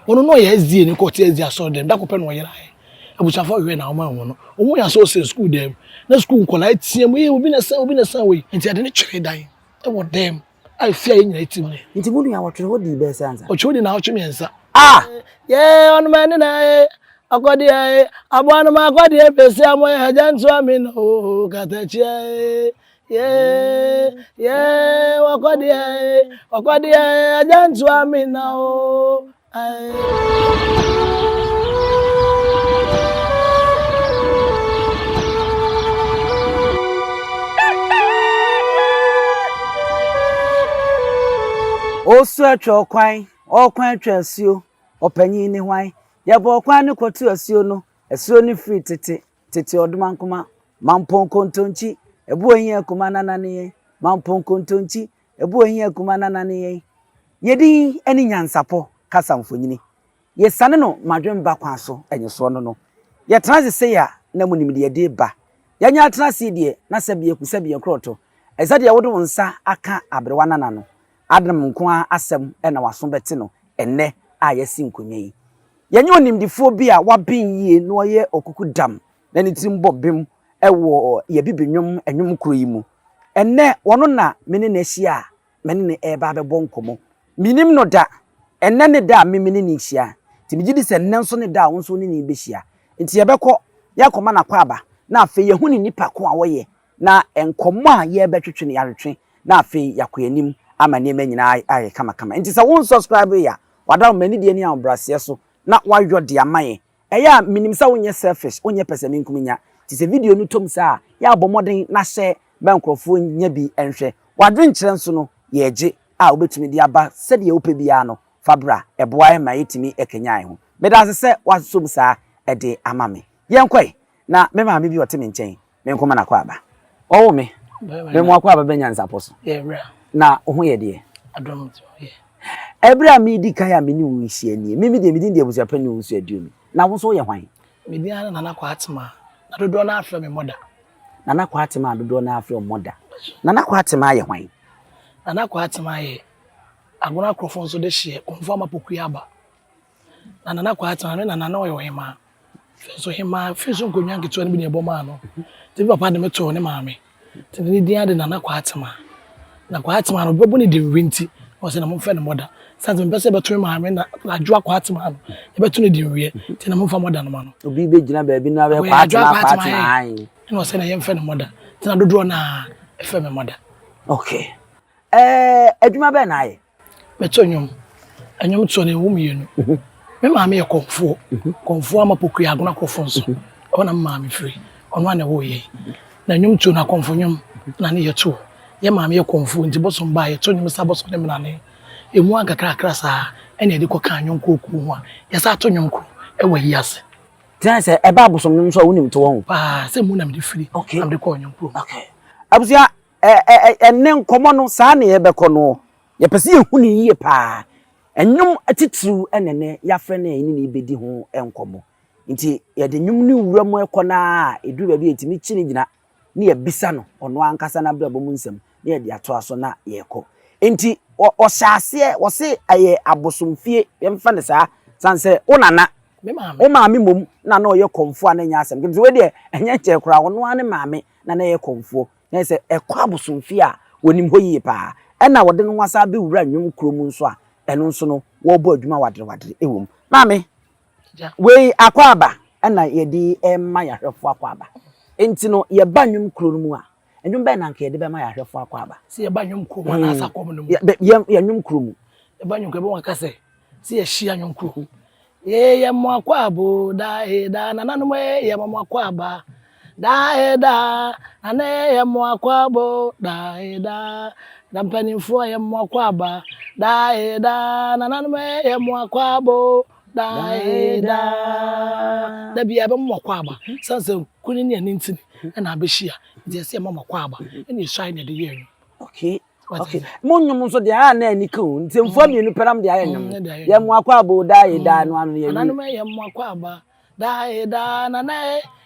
Ono no ye zi ni ko te zi aso dem da ko pe no yera he abusafo we na oma won no omo ya so se school dem na school ko la tie mu obi na san we nti ade ne twere dan e wo dem I fear you nyina tim ne nti mudu ya wotwe ho di be sanza o chodi na o twemi ensa ye on man na akodi ai abwana ma akodi e pesi amo ya jantu ami no katachi wakodi ai ajantu ami na o osu atwa okwan atwa asuo opanyin ni hwan yebo okwan ne kwotu asuo no asuo ni free tete odumankoma mampon kontonchi ebu ohin akuma nanane mampon kontonchi ebu ohin akuma nanane yedi eni nyansapo kasa mfonyini yesane no madwemba kwa so enyeso no ye transe ya na munimde de ba yanya transe de na sabie kusabie kroto ezade wodo nsa aka abrewa nanano Adam nko asem na waso beti no enne a yesi nkonwa yi yenye onimdifo bi a wabin yie no ye okuku dam na ne tim bobem ewo ye bibenwom enwom kuro yi mu enne wono na mene na hia mene ne eba bebo nkomo minim no da enne ne da mene ne hia ti migidi se enne nso ne da wonso ne be hia nti ye beko yakoma na kwa aba na afi ye huni nipa ko a woye na enkomo a ye betwetwe ne yaretwe na afi yakoyanim ama niema nyina aye kama nti sa won subscribe ya wada mani de ni ambrase so na wayo de amaye eya minim sa wonye selfish wonye pesami nkuminya ti se video no tom sa ya abomoden na hye bankrofo nya bi enhwe wadwen kire nso no ye gye a obetumi de aba se de ope bia no fabra eboa ma yetimi ekenyan ho meda se wasom sa ede amame yenkoi na me ma me bi oteme nchen me nkoma na kwa aba owo me mo akwa aba benyanza poso na ohu ye de adom to ye ebra mi di kan ya me ni wuhie ni me de midin de abusia pani wusu aduomi na wo so ye hwan me di ana na kwa atema na dodo na afre me moda na kwa atema dodo na afre moda na kwa atema ye hwan na kwa atema ye agona krofon so de hie konfo amapoku aba na kwa atema me na o ye hema so hema fiso nkonwa nketo ni bi ne boma no ti papa de me to ne maame ti ni di ade na kwa atema na kwa atema no bobo ni de winti o se na mo fe ne moda sanze mpese beto maame na adwa kwa atema no e beto ne de wie ti na mo fa moda no ma no obi be gina ba bi na be kwa atema ai no se na ye mfe ne moda ti na dodo na e fe me moda okay adwuma be na ai beto anyom to ne wo mienu me maame ye konfo amapoku ya agona krofon so ona maame free ono ana wo ye na nyom to na konfo nyom na ne ye to ye maame ye konfo nti boso mba ye to nyom sa boso ne mnane emu agakra sa ene de ko kan nyom koku ho a ye sa to nyom ko e wa hiase tin se e ba boso nyom so a wonim to wo pa se mu na me de free am de ko nyom ko okay abusia enne nkomo no sa na ye be ko no ye pese ye huni yie pa enyum atitru enene ya fre na eni na ibedi ho enkomo nti ye de nyum ni wura mo ekona edu ba bi etimi chini gina ni ye bisa no ono ankasa na bra bomu nsem ni ye de ato aso na ye ko nti o hyase wo se aye abosomfie ye mfa ne sa sanse onana me maame o maame mom na na oye konfo na nya asem nti we de enye che kura wono ane maame na ye konfo na se ekwa abosomfie a wonim hoyie pa ena wode no wasa be wura nwum kromu nso a eno nso no wo bo adwuma wadre ewom maame we akwaba ena ye di emma ya hwefo akwaba enti no ye ba nwum kro mu a enwum be na nka ye de be ma ya hwefo akwaba si ye ba nwum kro na asa kom no mu ye nwum kro mu ye ba nwum kro be won ka se si ye hia nwum kro ye mo akwabo da na nanu ye mo akwaba da na ye mo akwabo da mpanimfo ye mo akwaba da na nanu ye mo akwabo da bia be mo akwaba sanse kuni ne ntini na abehia je se mo akwaba ene shine ne de ye okay Monyum so de a na ani kan nti mfo mienu peram de aye nyum ye mo akwaba da no anu ye na nanu ye mo akwaba da na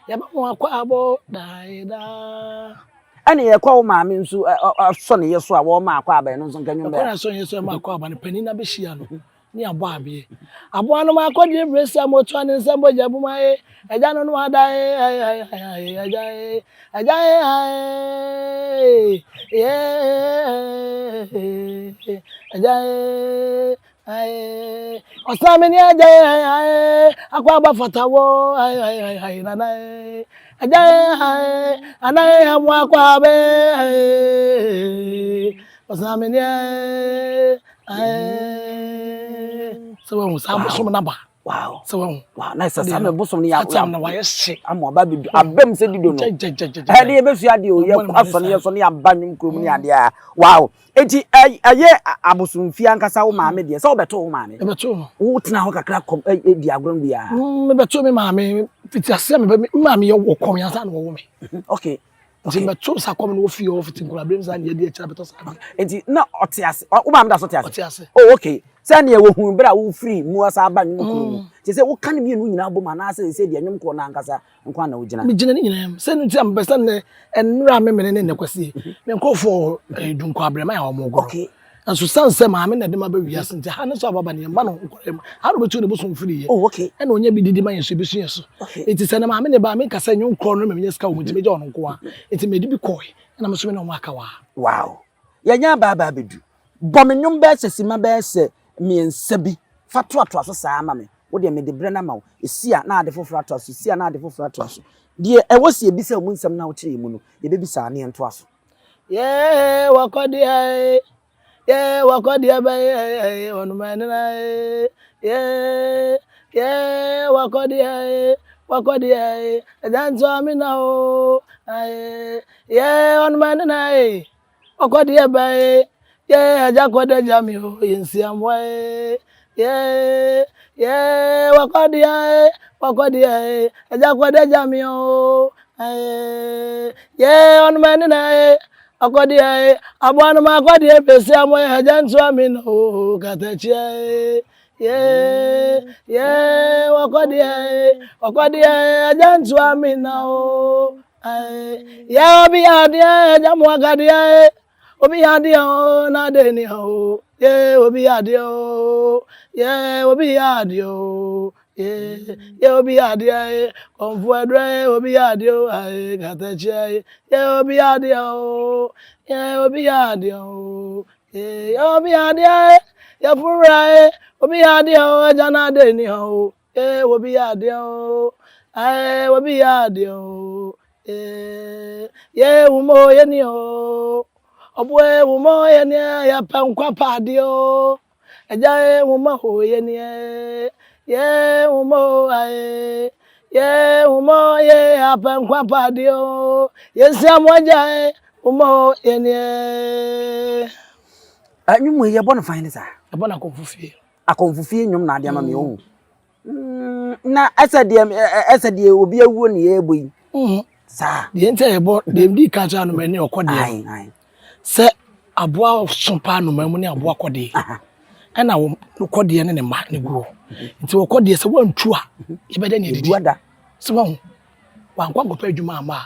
ye mo akwaba da ani ye kwa wo maame nso so ne ye so a wo ma akwaba no nso kanwum be kwa so ye so ma akwaba ne pani na behia no ni abo abi abo no ma kodi bresa mo to ani nsembo jabu mai eja no no ada eja eja osameni eja akwa ba fatawo nana eja anaye hamu akwa be osameni so when some number wow so when wow nice sam bosom ni ya na wa yesi amo aba bidu abem se dido no e de be su ade o ye aso ne so ne aba nwum krom ni ade a wow enti aye abosomfia nkasa wo maame de se wo beto wo maame e beto wo tena ho kakra kom di agron bia me beto me maame fiti ase me maame ye wo kom yansa na wo me okay nti beto sa kom no fi o fiti nkura brem sa ne ye de ekira beto sa enti na otiase wo maame da so otiase oh okay sani ye wo hu bra wo free mu asa aba nwum krom ti se wo kan mi enu nyina bo ma na ase se de nwum ko na nkasa nkwa na wo gina mi gina ni nyina se nu ti am besa ne enura me me ne kwasi me nkofo dunko abrema ya omo go okay anso sanse maame na de ma ba wiase nti ha ne so ababa ne ma no nkorem ha ro betu ne bosom free ye oh okay e na onya bi didi ma yeso bi so yeso enti se na maame ne ba me kasa nyu nkro no me nya ska wo nti me je ono nko a enti me di bi koi na me so me no aka wa wow ya nya ba ba bedu bomenwum ba sesima ba se miensa bi fato ato aso saa ma me wo de me de bre na ma wo esia na ade foforo ato aso esia na ade foforo ato aso de e wo se ebisa mu nsam na wo kire mu no ye be bisa ne ento aso ye wakodi ai ye wakodi abai onumane na ye wakodi ai ajanzo amina o ai ye onumane na wakodi abai ye ajakwada jami o yensi amwa ye wakodi ai ajakwada jami o ai ye onumane na akodi ai abwana ma akodi pesi amo ya jantu amino katachie wakodi ai jantu amina o ai ya obi adia jamu akadi ai obi adia o na deni o obi adia o obi adia o obi adia konfu adre obi adia o ai katachie obi adia o obi adia o obi adia ya fura obi adia o jana deni o obi adia o obi adia o umo ye ni o obwe umo ye ni ya pankwa padio eja umo ho ye ni umo ai umo ye apankwa padio yesi amoja umo ye ni anwum ye bo no fine sa e bona konfufie akonfufie nwum na ade ama me o na asade obi awuo ne ye boyi sa de ente e bo de mdi ka cha no mani okode ai se aboa sopa no mamu ne aboa kode ana wo kode ne ma ne guo nti wo kode se wantu a ye bede ne didi se won wankwa gopa adwuma ama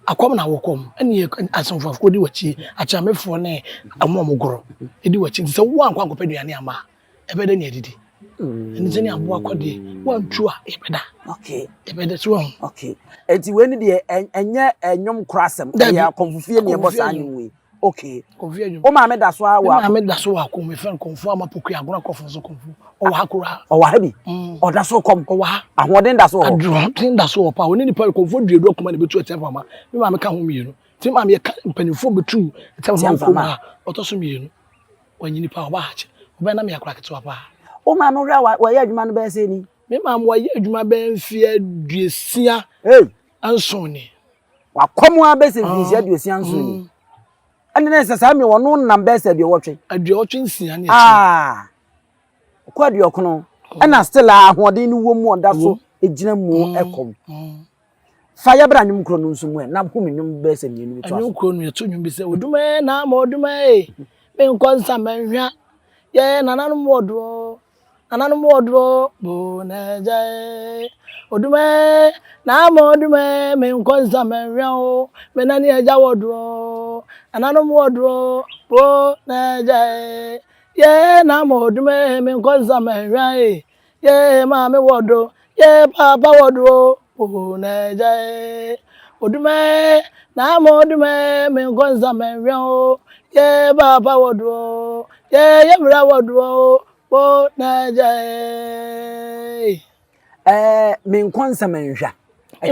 akom na wokom ene asonfo kodi wachi achamefo ne amomogoro edi wachi nti se wankwa gopa aduane ama e bede ne didi nti ne aboa kode wantu a ye beda okay e bede se won okay enti we ni de enye enwom krasem ya konfufie ne bo sa anwum we okay konfufie nwum o ma me da so a wa ma me da so wa ko me fen konfu amapoku agona kofo so konfu o wa hakura o wa bi o da so kom o wa ahoden da so ho adron da so pa oni ni pa konfu duedu akoma ne betu etem fama me ma me ka ho mienu ti ma me ka mpanifo betu etem fama o to so mienu wanyini pa o ba hache o be na me akura ketewa pa o ma me hura wa ya adwuma no be se ni me ma mo ya adwuma be mfie aduesia anso ni wa komo a be se mfie aduesia anso ni ane na sasa me wono nam be se aduotwe nsia ne kwa aduokono ana still ahoden ni wo mu oda so ejina mu ekom fa ya bra nwum kro no nso mu na humi nwum be se mienu to nwum kro no yeto nwum bi se oduma na ma oduma me nkonsa manhwa ye nananum wodo bo na jai oduma na ma oduma me nkonsa manhwa o me nani eja wodo nananum wodo bo na jai ye na modume me nkonza menwa ye mami wodo ye papa wodo o na ja odume na modume me nkonza menwa ye papa wodo ye bra wodo o na ja me nkonsa menhwa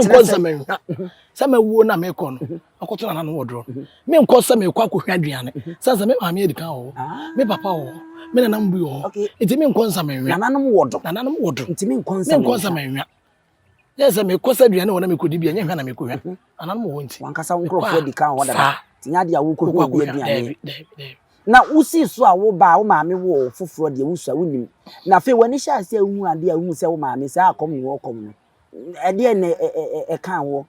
nkonza menwa sa mewuo na mekọ no akoto na no wodo me nkonsa mekọ akohwa aduane sansa me mami edikan ho me papa ho me na nambu ho enti me nkonsa menwa nananom wodo enti me nkonsa menwa yes me kosa aduane wona me kodi bia nya hwa na me kohwa nananom ho enti wankasa nkrofo edikan ho da tinya dia wo kohwa aduane na usi so a wo ba wo maame wo foforo de wusu a wonim na fe wani sha ase hu ade a hu se wo maame se akom ni wo kom no ede na kan wo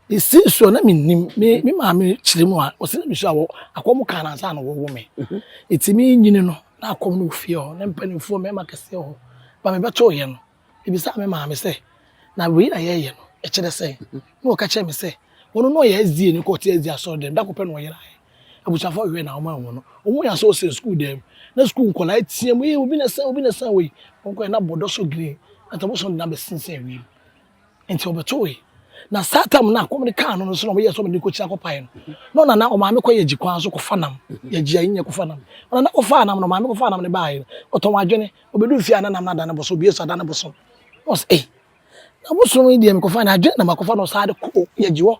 isi so na minim me maame chiremu a o se na bisu a wo akom kan na sa na wo me etimi nyini no na akom no fie ho na mpanimfo me makase ho ba me beto ye no ebisa me maame se na we na ye no e kire se na o ka kire me se wono no ye azie ni ko te azie aso dem da ko pe no ye abuchafo we na oma wo no omu ya so se school dem na school nkola tie mu obi na san we onko na bodo so green atabo so na be sinsen we enti obeto we na satam na akom ne kan no so no ye so me ko kira ko pai no na o ma me ko ye jikwan so ko fanam ye gia yin ko fanam na ko fa nam no ma me ko fa nam ne bae oton adwene obedu fi ana nam na da ne boso bi eso da ne boso os na boso no ide me ko fa na adwene na ma ko fa no sa de ko ye jiwo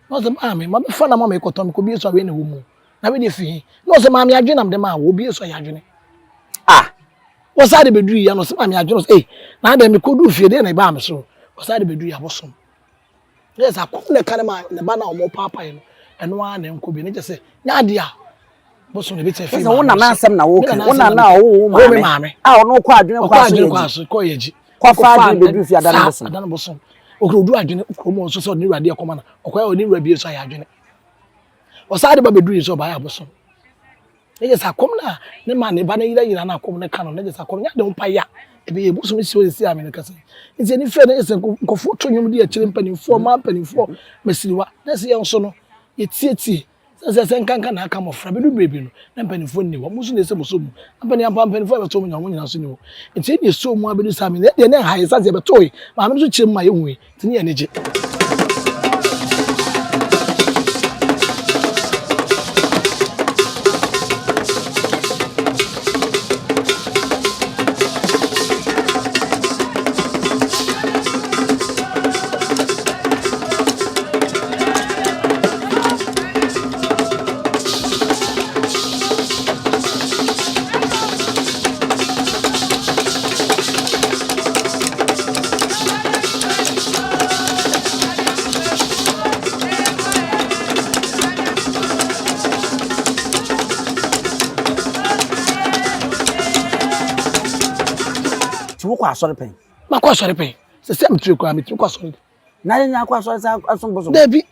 no se ma me fa na ma me ko tom ko bi eso we ne wo mu na we dey fi no se maami adwenam de ma wo bi eso ya adwene wo sa de beduru ya no se maami adwene na de me ko du fie de na ba me so wo sa de beduru ya bosom yes akom ne kan ma ne ba na o mo papa yi no eno a na enko bi ne je se nya ade a bosom ne bi te fi so wona na asem na wo kan wona na wo maami ono ko adwene kwa so ko yeji kwa fa de beduru fie adana bosom okro du adwene okro mo so ni ruade akoma na okoya oni ruade eso ya adwene osade ba beduru so ba ya bosom ne je sakom na ne ma ne ba na yira na akom ne kanu ne je sakom nya de mpa ya ebe ye bosom si o si ame ne kasa nti ni fe ne ese nkofo to nwum de akire mpanimfo ma mpanimfo masiriwa na se ye nso no ye tietie se nkanka na aka mofra bedu bebi no na mpanimfo ni wo musu ne se muso mu mpanimfo be to mu nya wo nyina so ni wo nti ne so mu abedu same ne de ne ha ye sa se be toy ma me so chire ma ye hu nti ne ye ne je kwa asori pen ma kwa asori pen se se mtiri kwa mitiri kwa asori na nya kwa asori sa asomboso debi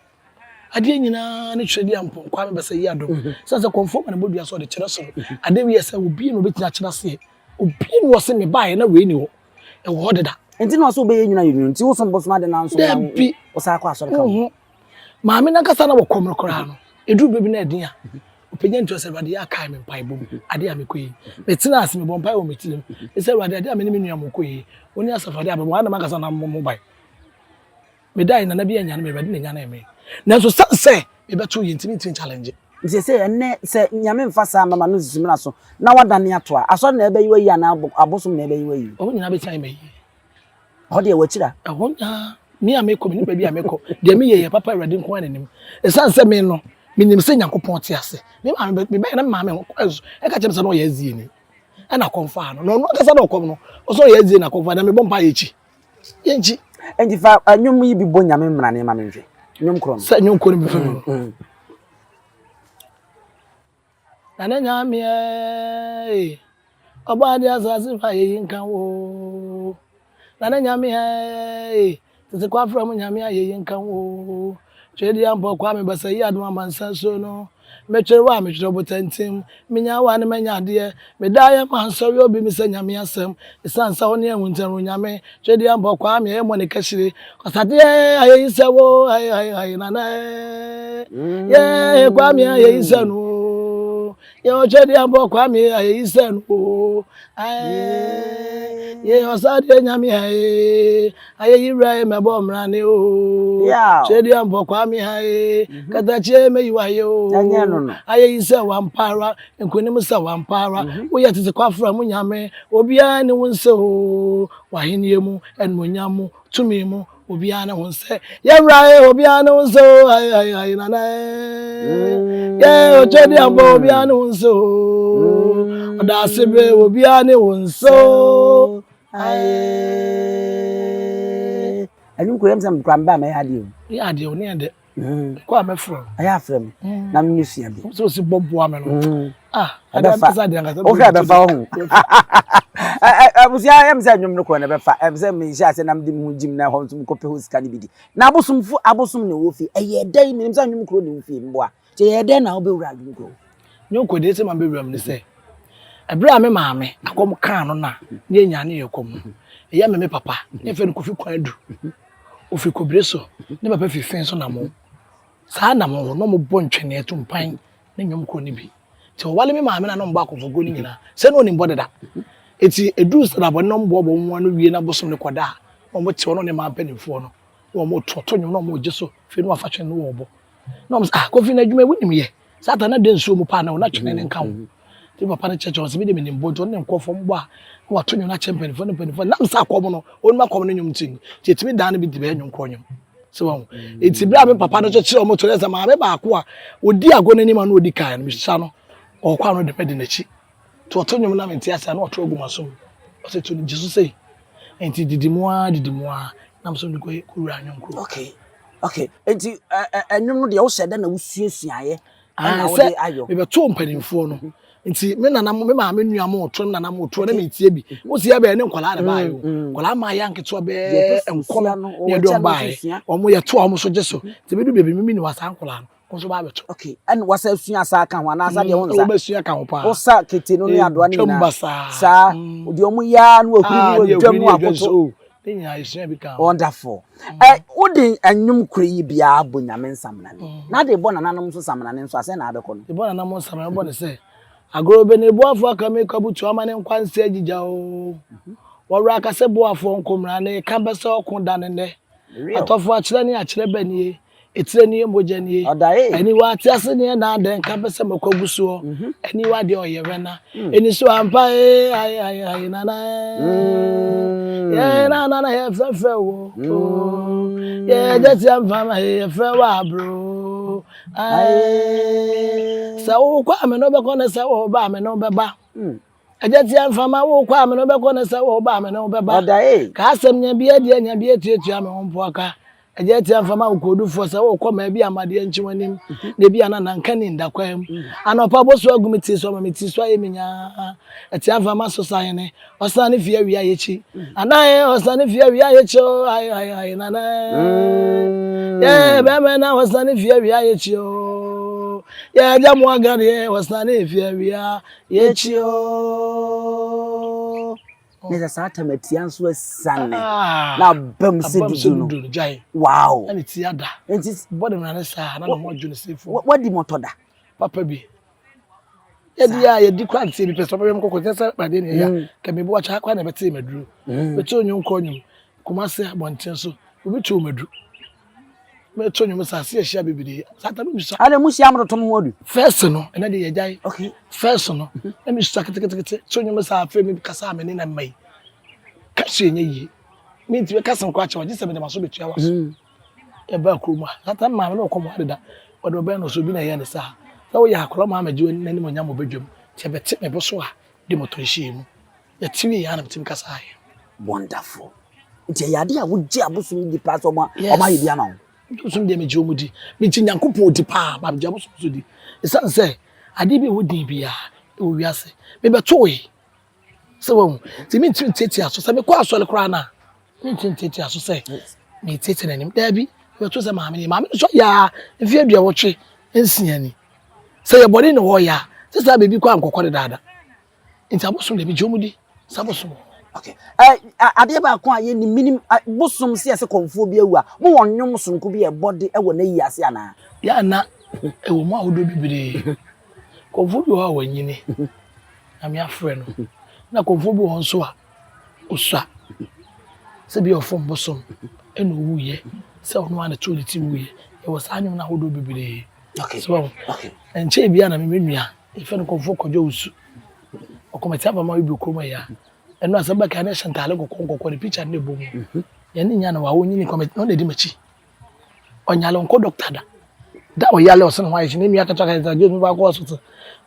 ade nyina ne twedi ampo kwa me bese yi adom se konfo ma ne bodu aso de kire so ade wi ese obi no betina kire se obi no wo se me bae na we ni wo e wo deda enti no so be ye nyina yinu enti wo somboso ma de na nso debi wo sa kwa asori kan ma me na kasa na wo komro kora no edu bebi na edin a openya nto se rade ya kai me pai bom ade a me koyi betina ase me bom pai wo metilim se rade ade a me ni nua mo koyi oni asafade abem ana makasa na mo bai me dai na bi anya na me rade na nya na me na so sanse me beto ye ntimi challenge nti se enne se nyame mfa sa mama no zizim na so na wadane ato a aso na ebe yiwa yi na abosom na ebe yiwa yi o nyina be chan me yi o de wachira ho nya mi ameko me ni ba bi ameko de me ye papa rade nko anenim e sanse me no minim se Nyankopon te ase me ma me be na ma me e ka chem se no ye azie ni e na konfa no no ka se na okom no o so ye azie na konfa na me bompa ye chi ye nchi enji fa anyum yi bi bo nyame mra ne ma me hwe nyum kro se nyum kro bi fa na nyame e oba dia asase fa ye nkan wo na nyame e se kwa fra mu nyame ye nkan wo chedi ampo kwa me basa yi adoma mansa so no mechirwa mechiro botantim minya wa ne manya de me daye mansori obi mi se nyame asem isansa woni ehuntaru nyame chedi ampo kwa me e mo ne kashire osade ayi sewo ayi na na ye kwa me ayi sanu Yo chedi ambo kwa mi ayisen o. Aye. Ye osade nyami aye. Aye yira me bo mrane o. Chedi ambo kwa mi aye. Katache me yiwaye o. Aye yise wampara, enkonim sa wampara. Wo yetete kwafra mu nyame, obia ne wonse o. Wahenie mu enmonyamu, tumi mu obia ne wonse. Yewra obia ne wonse o. Aye nana. Ye chedi ambo obia ne wonse o. Oda sebe obia ne wonse o. Aye. Anyu ko yemsam kwamba me hade o. Ya de o ne de. Ko amefro. Aya frem. Na me nusua bi. So si bobo ame no. Ada pesa de ngata. O fa be fa ho. Abusia yemsa nwum no ko ne be fa. Emse me hia se nam de mu jim na ho nsum ko pe ho sika ne bidi. Na abosum ne wo fi. Eye dai me nimsa nwum kro ne wo fi mboa. Che ye dai na wo be wura dum kro. Nyoko de se ma be wura me se. Ebra me maame akom kan no na ne nya ne yekom. Eya me papa, ne fe no kofi kwan du. Ofi kobreso, ne papa fi fen so na mo. Saa na mo no mo bo ntwene eto mpan ne nyom ko ne bi. Ti wale me maame na no mba akofo go ni nyina. Se no ni mbode da. Eti edu sra bo no mbo bo nwa no wie na bosom ne koda. Mo ti wono ne ma panifo no. Wo mo toto nyom no mo jeso fe no afa twene no wo bo. No mo kofi na adwuma wunim ye. Sata na de nsuo mu pa na wo na twene ne nka wo. Ti papa ne cheche se bi de me nimbo to ne nkofo mbo a wa to nyom na champion fo na sa akomo no onu makomo no nyom tin ti etimi dan ne bi de be nyom ko nyom so won eti bra me papa no cheche o mo to lesa ma me ba ko a odi ago na nima na odi kan mi sa no o kwa no de pe de na chi to nyom na me ti asa na o to ogu maso o se to ni Jesus say enti didimu a na mo so ni ko kura nyom ko okay enti enyum no de wo sede na wo suasuaye na wo de ayo me be to mpanimfo no nti me nana me ma me nua mo otro nana mo otro na me tie bi wo sia be ne nkwala de baayo nkwala ma ya nketo be enkono ne do bae o mo ye to o mo so jeso ti be du bebi mimi ni wasa nkwala no ko so ba beto okay and wasa sua asa kan ho na asa de ho nza o ba sua kan ho pa o sa kete no ne adoa ne na sa odi o mo ya no akuri no dwam akoto nya isua bi kan wonderful odi anyum kure yi bia abo nyame nsamna ne na de bo nananom so samna ne so ase na abekọ no de bo nananom samna bo ne se agorobe ne boafo aka me kabutu amane nkwanse agija o wora aka se boafo nkomra ne ka bese okun dane ne atofo akire ne akire banie etire ne moja ne ani wa ti ase ne na den ka bese makoguso ani wa de oyere na eni so ampa ai nana ye nana ye fefe wo ye jeti amfa ye fe wa bro ai sa wo kwa me no be ko na sa wo ba me no be ba ejeti amfa ma wo kwa me no be ko na sa wo ba me no be ba ka asem nya bia die nya bia tietia me hompo aka ejeti amfa ma ukodu fo sa wo kwa ma bia amade nchiwanim na bia na nanka ni ndakwam anopa boso agumiti so ma meti so ayeminya eti amfa ma so sayene osane fie wi ayechi anaye osane fie wi ayechi ai nana ye be me na osane fie wi ayechi o ye jamu agare osane fie wi ayechi o neza sata metian so asane na bam se didu no wow ani ti ada enti body na sa na mo adwune sefo wadi motoda papa bi edi ya ye di kwante bi peso papa mko kwete pade ne ya ka me bo cha kwa na beti maduru beti onyu nko onyu kuma se abonten so obi tu maduru me to onyu sa se ehia bibiri sata no bisa ale mu sia amroto mo odu first no ena de ye jai okay first no na mi sa kete to onyu sa afa mi kasa me na mai kashi enye yi mi nti kasa nko acha wagye se me de maso betua wa e ba kroma sata ma me no komo adeda odo be no so bi na ye ne sa wo ya akoro ma amaji wani nani mo nyamo bedwam ti beti me boso a de moto hye mu ya tiwi ya na mtim kasa aye wonderful nti ya de a wo gi abosum di pass oma yi bia na wo abosum de me gi omudi mi ti nyankopon di pa ba gi abosum so di isan se ade bi wo di bia wo wiase me beto we se wo ti mi tin tete aso se me kwa aso le kra na mi tin tete aso se mi tete nanim da bi beto se ma me so ya efi adua wo twe ensiani se ye body ne wo ya se sa bebi kwa nkokore dada nti abosum de bi jomudi sabosum okay ade ba ko aye ni minim bosum se ese konfo bi awu a mo wonnwom sonko bi e body e wo na yi ase ana ya na e wo mu awodo bibire Konfo bi ho wanyini. Na me afre no. Na konfo bi ho nso a osua. Se bi ofom bosom eno wuye. Se ono ana to ti wuye. E was anyu na hodo bibire. Okay. So, Okay. enche bia na me menua. E fe no konfo kojo usu. Okomati aba ma bi kroma ya. Eno asaba ka na shantale kokko the picture na bom. Ya ni nya na wa wonyini komati no na di machi. Onyale onko doctor da. Da o yale o se no wa yi ni mi aka chaka za je mi ba ko hospital.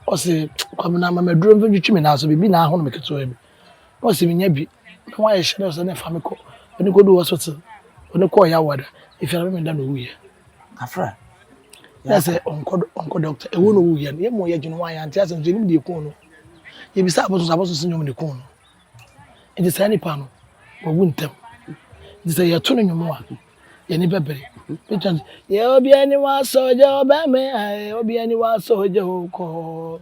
O se kwamna ma maduro mfa twitwi me na so bibi na ho no me keto bi. O se nya bi. Na wa yi hye na so na fa me ko. Oni ko do hospital. Oni ko ya wada. If you remember no wuye. Afra. Na se onko doctor e wo no wuye. Ye mo ye junu wa ya anti asem je ni de ko no. Ye bi sa aboso nyom ne ko no. Nti sa ni pa no. Wo wuntem. Nti sa ye to no nyom a. Ye ni bebere. Pitan ye obi ani wa soja oba me ai obi ani wa soja ko.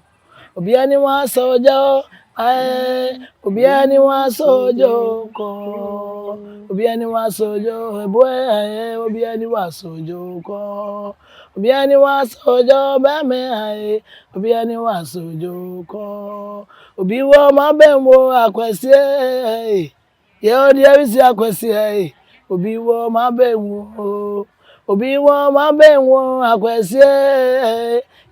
Obi ani wa soja ai obi ani wa soja ko. Obi ani wa soja boy ai obi ani wa soja ko. Obi ani wa soja oba me ai obi ani wa soja ko. Obi wo ma bembo akwese ye odi awisi akwese obi wo ma benwo obi wo ma benwo akwese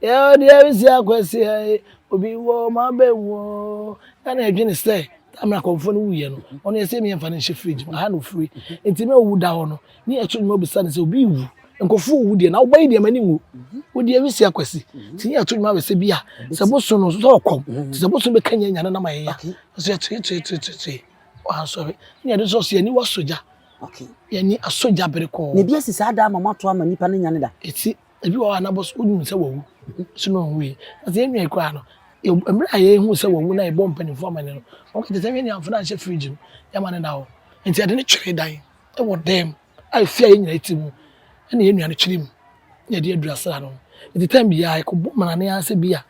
ye odi awisi akwese obi wo ma benwo na adwene say tamra konfo no wuye no ono yese me mfa no hye fridge ma ha no free enti me wu da ho no ni etu no bi sa say obi wu nkofo wu de na wo bayi de mani wu odi awisi akwese ti ni etu ma be se bia se boso no so okom se boso be kanya nya na ma ye ya so ye tu wa sorry ni ade so se ni wa soja. Okay. Yani asoja bereko. Ne bia sisa da mama to ama nipa ne nyane da. Eti ebi wa na boss unu se wawu. So no wi. Ase enwa ekwa no. Emre aye hu se wawu na e bom panifo amane no. O ke tete ni amfa na hye fridge no. Ya mane na ho. Enti ade ne twere dan. E wo dem. Ai fia ye nyina etimu. E na ye nua ne twere mu. Na de adura sra no. Enti time bia e ko bom na ne ase bia.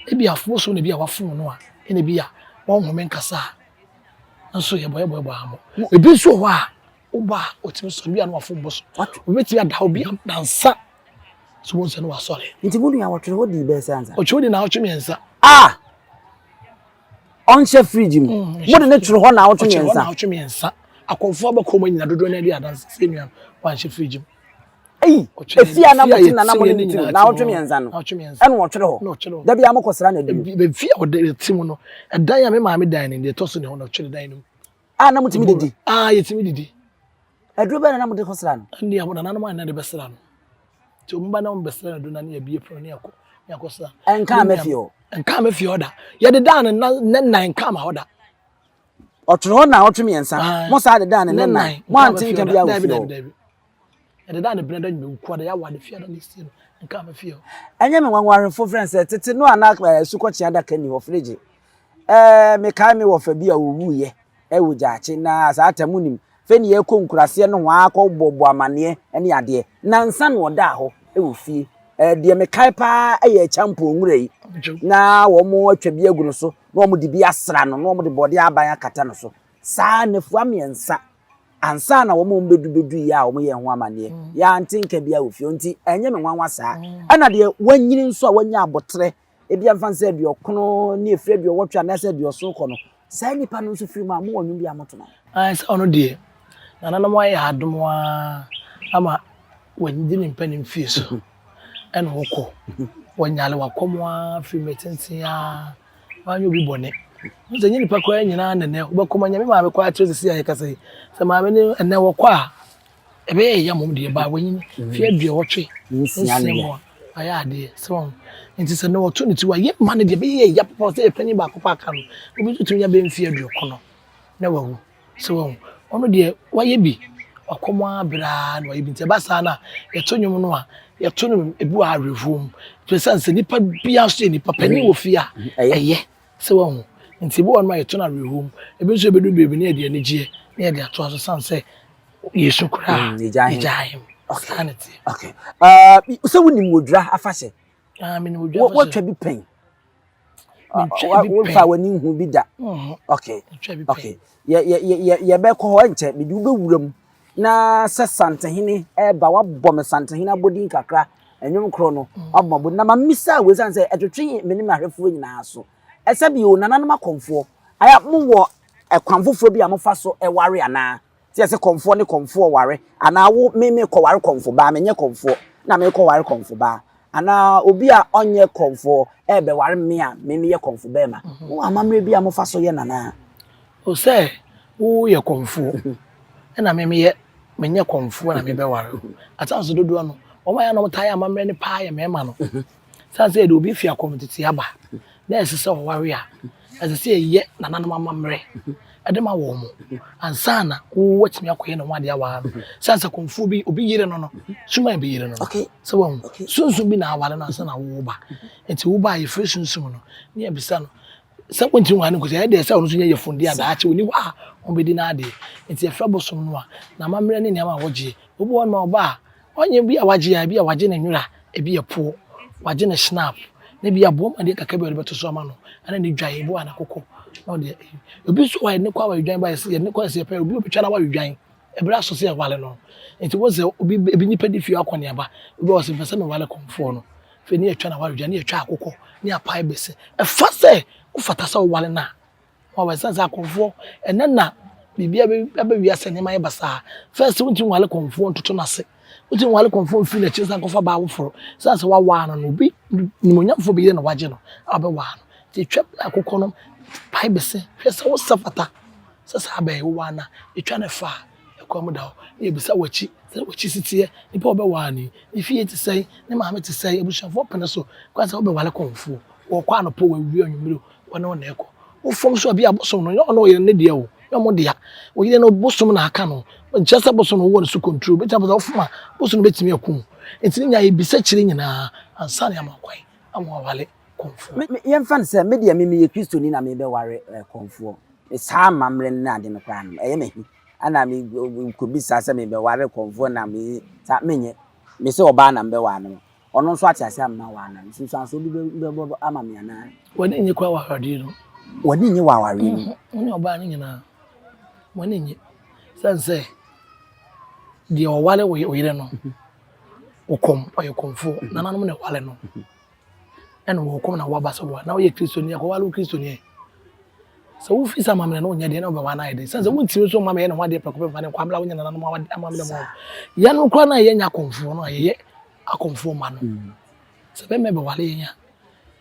E bia afo so na bia wafo no a. E na bia won home nkasa. Nso ye boy amo. Ebi so ho a oba otimi so bia na wafo boso obeti ada obi dansa so won se no wasore Nti mudu ya wotwe hodi be se anza ochodi na wotwe miensa on she fridge mu mudu ne twere ho na wotwe miensa na wotwe miensa akonfo ba ko manyina dodo na dia dansa se nua wan she fridge mu efia na mutu na mo ne ti na wotwe miensa no eno wotwe ho da bia makosra na dum be fia o ti mu no edan ya me ma me dan ne de toso ne ho na twere dan no na mutimi didi yetimi didi adru be na mudu kosra no ndi abona na no na de besra no ti o mba na mo besra na do na ne bie pro ne yakosra enka mafio da ye de dan na nan ka ma hoda otro ho na otwe miensa mo sa de dan ne nan mo antin ka bia wo ye de dan brenda nyu ku da ya wa de fia da ne si no enka mafio enye me wanware fo friends tete no ana sukochi ada ka ni ho frige me kai me wo fa bia wo wuye wo jaachi na sa atamunim feni ye konkurase no ho akọbọbọ amane ene ade na nsa no da ho wo fie de me kai pa eye champo nwure na wo mo atwa bi agu no so na wo mo de bi asra no na wo mo de bode aban akata no so saa nefu amiensa ansa na wo mo bedu ya wo mo ye ho amane ya antinka bia wo fie nti enye me nwanwa saa ana de wanyini nso a wanya abotre ebi amfanse aduokono ni efre aduowotwa na se aduoso ko no saa nipa no nso firi ma mo wonu bia moto no sa ono de na nana mo aye adumwa ama wanyidi ni mpanim fie so ene hoko wanyale wakomwa firi metintin ya wanyo bi bone nze nyini pa kwa nyina nene ubakoma nyame ma be kwa atresisi aye kasai se ma be ne ene wokwa ebe ya mom de ba wanyini fie aduowotwe nsiamo aya ade so nti se no woto ne ti wa ye ma ne de be ye ya papa se pani ba papa aka no obi tutu nya be mfie aduokono na wawu so ono de waye bi wakomwa bra na waye bi nti ba sa na yeto nwom no a yeto no ebu arevum to sense nipa bia so nipa pani wo fia eye so wahu nti bo ono ma yeto na arevum ebi so ebedu bebi na de anigye na de ato aso sanse yesu kura ijahim okay so woni modra afahye mini modra afahye what bi pen wo fa wani hu bi da okay ye be ko ho nche bi du be wuram na se santehene ba wa bom santehene abodin kakra enyum kro no obmabo na mamisa we san say etwetwe menim ahwefo nyina so esa bi o nananom akomfo aya mo wo ekwanfofo bi amofa so eware ana ti ese komfo ne komfo ware ana wo me ko ware komfo ba menye komfo na me ko ware komfo ba ana obi a onye komfo ebe ware me a me ye komfo ba ma wo amamre bi amofa so ye nana o say wo ye komfo na me ye menye komfo na me be ware atanso dodo no o ma ya no tai amamre ne pa ye me ma no san say de obi fi akomtete aba na esese o ware a esese ye nananom amamre edema wo mo ansana wo watimi akoye no wade awa no sansa komfo bi obi yire no no suma bi yire no okay so wo sunsun bi na awale na ansana wo ba enti wo ba ye fresh sunsun no ne ya bisa no sa kwenti wan ko se de sa ono so ye fundi ada ache oni wa on be di na ade enti e fra bosom no a na mamre ne niam a wogie obi won ma oba onye bi a wagie ya bi a wagie na nwura e bi e po wagie na snap ne bi abom ade kaka bi beto so ma no ana ne dwaye bo ana kokko no de obi so wa ne kwa wa dwan ba se ne kwa se pe obi obetwa na wa dwan e bra so se wale no enti wo se obi ebi nipa di fi akone aba obi wo se fese me wale komfo no fe ne etwa na wa dwan ne etwa akokko ne apai bese e fa se ufata sa wale na wa wa sansa komfo ene na bibia be wiase ne mai basa first wonti wale komfo ntoto na se wonti wale komfo fi na chinsa kofa ba wo foro sansa wa wa no obi nimonyamfo bi na waje no abe wa no ti twa akokko no pai bese hwese wo safata sasa ba wo wa na etwa na fa ekwamu da e bisa wachi sitie nipa obe wa ni ifie ti sei ne maame ti sei ebushafo pene so kwasa obe wale komfo wo kwa no po wa wi anwumiro wona wona eko wo fom so bia bosom no no ye ne de wo yo mo dia wo ye no bosom na aka no nchesa bosom no wo so control beta bosom foma bosom betimi akum enti nya ye bisa kire nyina ansa ne amakwai amwa wale komfo ye mfa se media me ye kristoni na me be ware komfo sa mamre na ade no kwa no eye mehi ana me ko bisa se me be ware komfo na me sa menye me se oba na be wa no ono nso atiase amna wa na nso so bi be ama me ana wani nyi kwa wahade no wani nyi wa ware no oni oba ni nyina wani nyi sanse di o wale wo yire no okom oye komfo nananom ne wale no ene wo kom na waba so do na wo ye kristoni akwa wale kristoni so wo fi sama me na onya de na oba wana ide sanse wo ntimi so mama ye na wade prakope fa ne kwamla wo nya nananom amamle mo ya no kwa na ye nya komfo no ye akomfo ma no se be mebe wale nya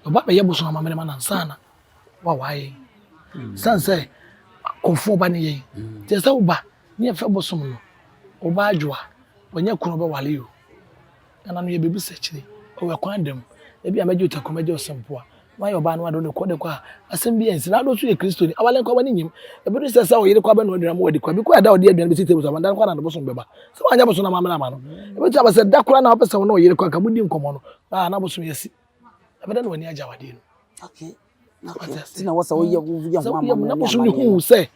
oba be ye boso amamle ma na sana wa waye sanse komfo ba ne ye te se oba ne fe boso no oba adwa onye kunu be wale yo na no ye bebi sechire o we kwan dem e bia meje utakomeje osempo a ma yo ba no ado ne kode kwa asem bia nsi na do so ye kristoni awale kwa bani nyim e bi se sa o yire kwa ba no odira mo wadi kwa bi kwa da odi aduan bi tete so ma dan kwa na do boso beba se wanya boso na mamela ma no e bi ta ba se da kwa na opesa no yire kwa ka budi nkomo no na boso yesi e beda no wani aja wadi no okay tina wasa wo ye mama na boso ni hu se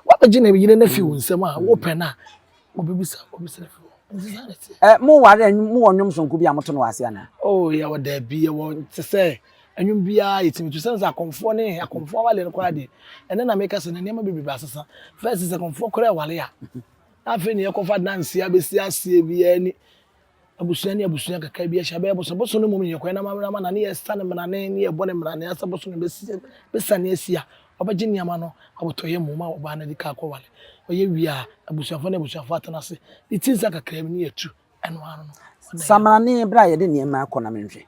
wa ba gine yire na fi wo nsem a wo pe na obibisa mo ware mo wonwom sonko bi amoto no wase ana oh ya wada bi wo tse anwum bia yetimi to sense akomfo ne akomfo wale no kwa de ene na make sense ne ma bibi basasa first is akomfo kora wale ya afi ne yakofa dance ya besi asie bia ni abusuan kaka bia sha be boso no mum yekwa na mamra na ne yesta ne mna ne ye bone mna ne asa boso no besi ne asia obaji niama no abotoye mum ma oba na dika akwa wale oye wia abusuafo na abusuafo atanase itinsa kakra mi yetu eno ano no samane bra ye de niema akona menhwe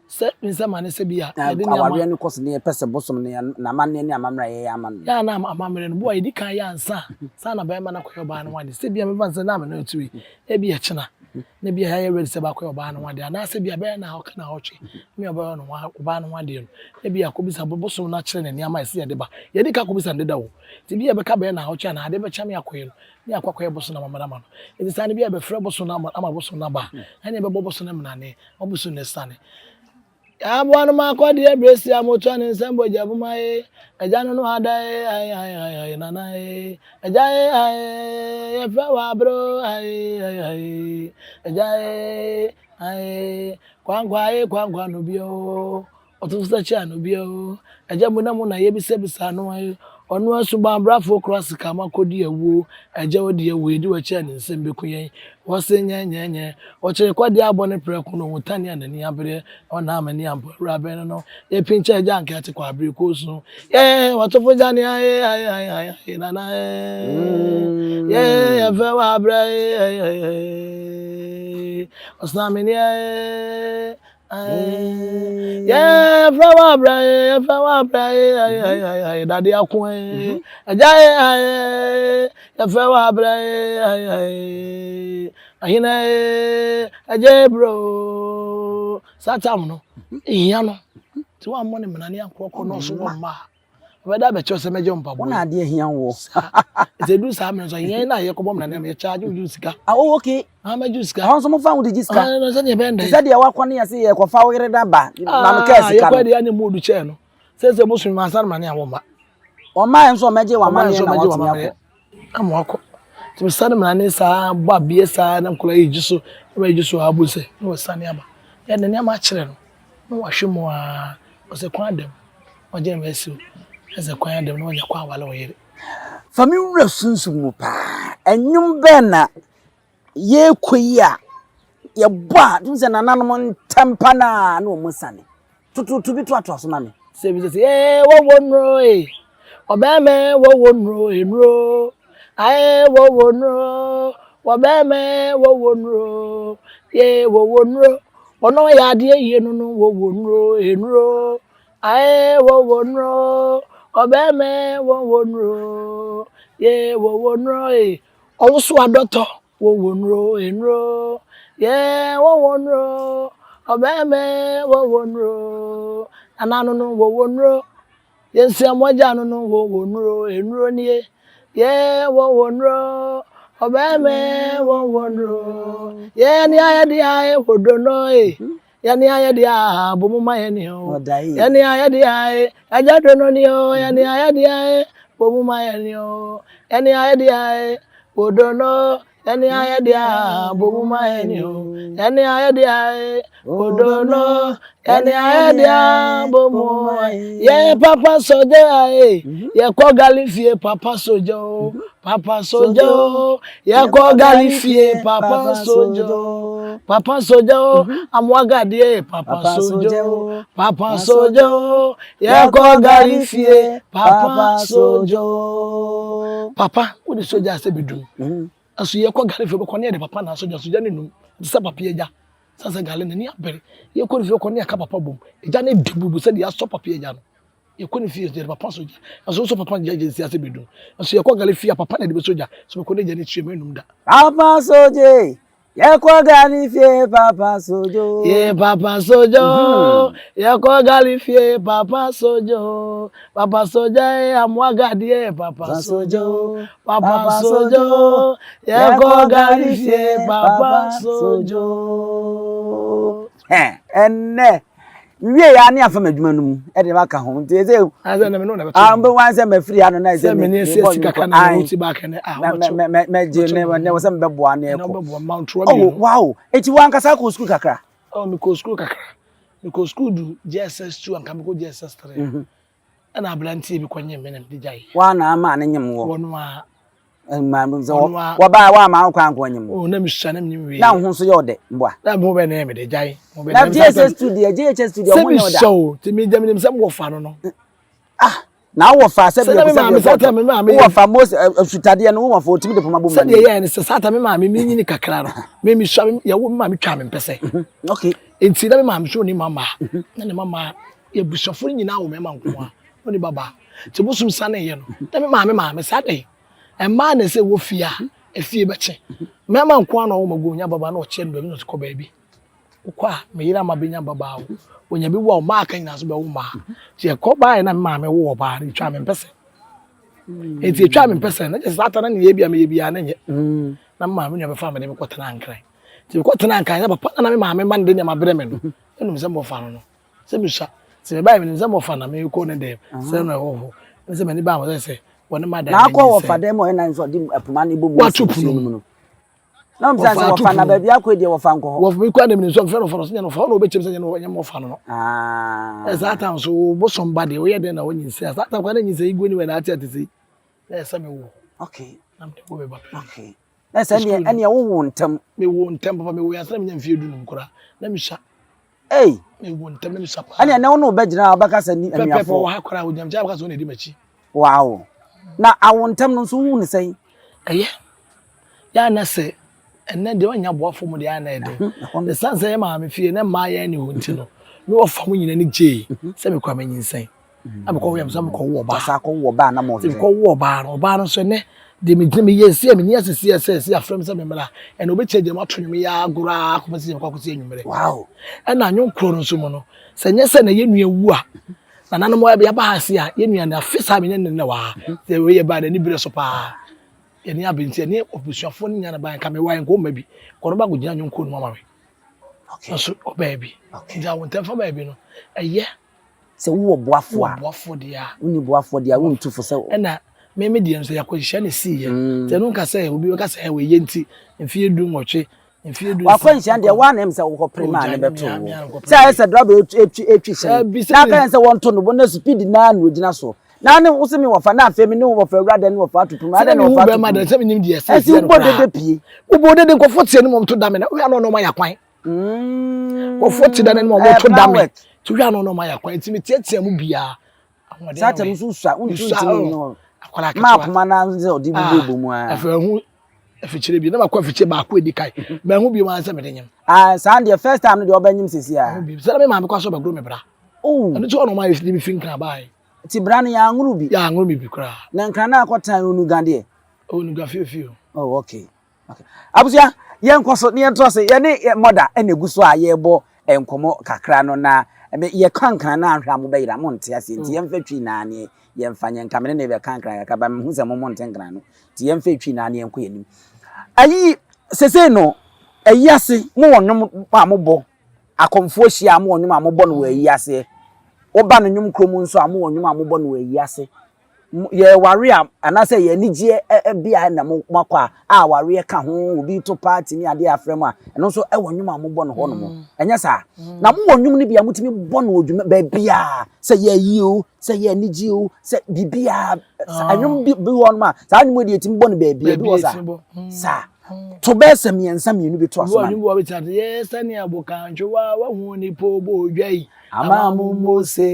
se pinsa mane se bia ye de niama aware ne koso ne pese bosom ne na manne ne amamra ye aman ya na amamre no bo ye dika ya ansa sa na ba ma na koyo ba no wade se bia me fanse na me no tuwi e bia chena ne bia ya ready se ba koyo ba no wade ana se bia be na ho kana ho twe me oba no ba no wade no e bia ko bisa bosom na kire ne niama ese ye de ba ye dika ko bisa ndeda wo ti bia be ka be na ho twe na ade be chame akoyo no ni akwakoye boso na mamara ma no edi sane bia be frɛ boso na ama boso na ba ene be boso na mnane oboso ne sane ya bwanu makodi ebresi amoto ne nsembo jabumaye ejanu no adae ai nanae ejae ai efra wa bro ai ejae ai kwangwa no bio otusa cha no bio ejamu na mu na yebisa bisa no ai Onu asuba brafo cross kama kodi ewu eje odi ewu edi we che ne nsem beku yen wo se nye o che kwadi abone preku no wutani anani abere ona amani ambo rabe no e pinche eje anke ate kwa abere ko su watofo jani ai na na ye fe wa abere osnameni flower bra daddy akun ajaye flower bra ahina ajaye bro satam no ehia no ti wa mo ne menane ankoko no so no ma weda be chose meje mpa bo na ade ehia wo ze du sa me so yen na ye ko bom na me charge u sika okay meju sika ahon so mo fa wo de sika no se ne benda se de wa kwani ase ye ko fa wo yere da ba na me ka sika ye kwa de ya ne modu che no se musu ma san mane awoma o ma enso meje wa mane na wo tinya ko amwako ti san mane sa ba bie sa na kola yijiso ba yijiso abuse no san ya ba ya ne ne ma kire no no wa hwemo a o se kwa dem o je mesi ese kwa dem no nya kwa wala o yere fami wura sunsun mu pa enyum be na ye koyi a ye bua tum se nananom ntempa na na o musane tutu bi to ato na me se bi se wo wonro obeme wo wonro enro wo wonro obeme wo wonro ye wo wonro ono ya de ye nunu wo wonro enro wo wonro obeme wo wonro ye wo wonro owo adoto wo wonro enro ye wo wonro obeme wo wonro ananu wo wonro yensi amoja nunu wo wonro enro nie ye wo wonro obeme wo wonro ye ni ayedi ay wodono ye ni ayedi a bomuma ye ni o ye ni ayedi ay ajadono ni o ye ni ayedi ay bomuma ye ni o ye ni ayedi ay wodono yani ayadia bomuma yani o yani ayadia odono yani ayadia bomo ye papa soja ye ko galifie papa soja o papa soja o ye ko galifie papa soja o amwagade papa soja o papa soja o ye ko galifie papa soja papa wo de soja se bidum aso ye ko gale fe ko ne de papa na soja ne num se papa eja sasa gale ne ni abere ye ko fe ko ne aka papa bom eja ne dibubu se de ya so papa eja no ye ko ne fi de papa soja aso so papa je si ase bedum aso ye ko gale fi papa na de soja so ko ne je ne tue menum da papa soja ye ko gale fi papa sojo ye papa sojo ye ko gale fi papa soja amwagade papa sojo papa sojo ye ko gale fi papa sojo enne wie ya ne afam adwuma no mu e de baka ho nti eze aza na me no na beto ambe wan se me free ano na eze me ne se sika kana no ti back ne me je ne wo se me beboa na no beboa mount oh wow eti wan kasa ko school kakra oh me ko school kakra me ko school du JSS2 anka me ko JSS3 ana ablantie bi konye me na me jai wa na ama ne nyem wo wono a ma so wa ba wa ma kwa kwa nyem oh na me hwa na me we na ho so ye ode mboa na mo be na me de jai mo be na JSS2 mo ne oda so ti me jam ni se mo fa no na wo fa se bi se wo fa most sutade no wo fa otimi de poma bom se de ye ni se sata me ma me nyini kakra no me hwa ye wo ma me twa me pese okay enti na me ma me hwa ni mama na ne mama ye busofo nyina wo me ma nko a oni baba ti busum sane ye no na me ma me sade e ma na se wo fia e fie be che me ma nko na wo mago nya baba na o che ndo me no ko ba bi kwa me yira ma benya baba wo onya bi wo ma aka nyina so be wo ma ti e ko ba na ma me wo ba ri twa me pese enti twa me pese na je sata na ne ye bia me ye bia na nye na ma me nya be fa me de me kwotana ankran ti ko tana ankran na papa na me ma me man de ne ma bre me no enu se mo fa no se bi sha se me ba me se mo fa na me ko ne de se no ho se me ni ba mo se wona ma da na akwa wo fa dem o na nso di apuma ni bomu watu punu na mzanse wo fa na ba bia kwedie wo fa nko ho wo fa mi kwa dem ni so mfrɛ no fa no so nya no fa no obechim sɛ nya no nya mo fa no exactly so bo somebody we dey na wo nyin sɛ exactly kwa na nyin sɛ igwe ni we na ati ati na sɛ me wo okay na me go be ba okay na sɛ ne wo ntam me wo ntam papa me wo ya sɛ me nya mfie du no nkora na me hwa me wo ntam na me hwa pa ane na wo no be gyina obaka sɛ ni amiafo wo ha kora wo nyam ja baka sɛ wo na di machi wow na awo ntam no so wu ne sɛ ya na sɛ enne de wanya boafo mu de ya na ede the sense say ma me fie na ma ya ni ho nti no me wo fa mu nyina ni je sɛ me kwa manyinsan am ko yam sɛ me ko wo ba sa ko wo ba na mo se ko wo ba no so ne de me gimi yesi me ni asisi asisi afrem sɛ me mra ene obecheje ma tonwum ya agora ko pese ko akosi enwumere wow ena anyon kro no so mu no sɛ nye sɛ na ye nua wu a na nanom ya ba ha se a ye nua na fisa me ne wa sɛ we ye ba na ni bire so pa yeni abinti ni obusuafo ni nyana ban ka me wan ko ma bi ko no ba go gina nyonko no mama we okay so o baby okay ja won temfa baby no eye se wo boafo a uni boafo dia wo ntufo se na me die nso yakɔhia ne si ye te no nka sɛ obi ka sɛ we ye nti mfie du nwɔtwe mfie du wa kɔhia de wa na em sɛ wo prima ne beto sɛ sɛ drop etwi sɛ na ka sɛ won to no bo na speed na na ogina so na ne wo se me wo fa na afa mi ne wo fa awurade ne wo fa tutum ade ne wo fa tutum ma de sɛ nim die sɛ esi wo de pie wo bo de nkɔfo tie ne mom to da me na wo ya no no ma yakwan nkɔfo tie da ne mom to da me to ya no no ma yakwan ti me tie mu bia sa tem so sua wo ntu no map mana nze odi bi bo mu a afa hu afikyire bi na makɔ afikyire ba akɔ edi kai ma hu bi ma sɛ me de nyem sa the first time no de obanyim sesi a sɛ me ma me kwa so ba gro me bra ɛno to no ma yɛ bi fin kan ba ti bra ne ya nguru bi kra na nkra na akotan onu gande onu ga fio okay abusia ye nkoso ne ento se ye ne moda ene guso a ye bo enkomo kakra no na ye kankan na ahwa mo bayira mo nte ase nti ye mfatwi na ne ye mfanye nkamene ne be kankan kakra ba mehu se mo nte nkran no ti ye mfatwi na ne enko yanim ayi sese no ayi ase mo wonnom pa mo bo akomfo hia mo wonnom amobɔ no wa ayi ase oba no nwum krom nso amo wonwum amobɔ no wa ayi ase ye ware anase ye nigye bia na mo makwa a ware ka ho obi to party ni ade afrem a eno so wonwum amobɔ no ho no mo enya sa na mo wonwum ni bia mutimi bɔ no odwuma ba bia se ye yi o se ye nigye o se bibia anwum bi ho no ma sa anwum de etimi bɔ no ba bia bi wo sa to be se miensa mienu bi to aso anwum wo bi tade ye sani aboka ntwa wa hu ni po bo odwai amamu mose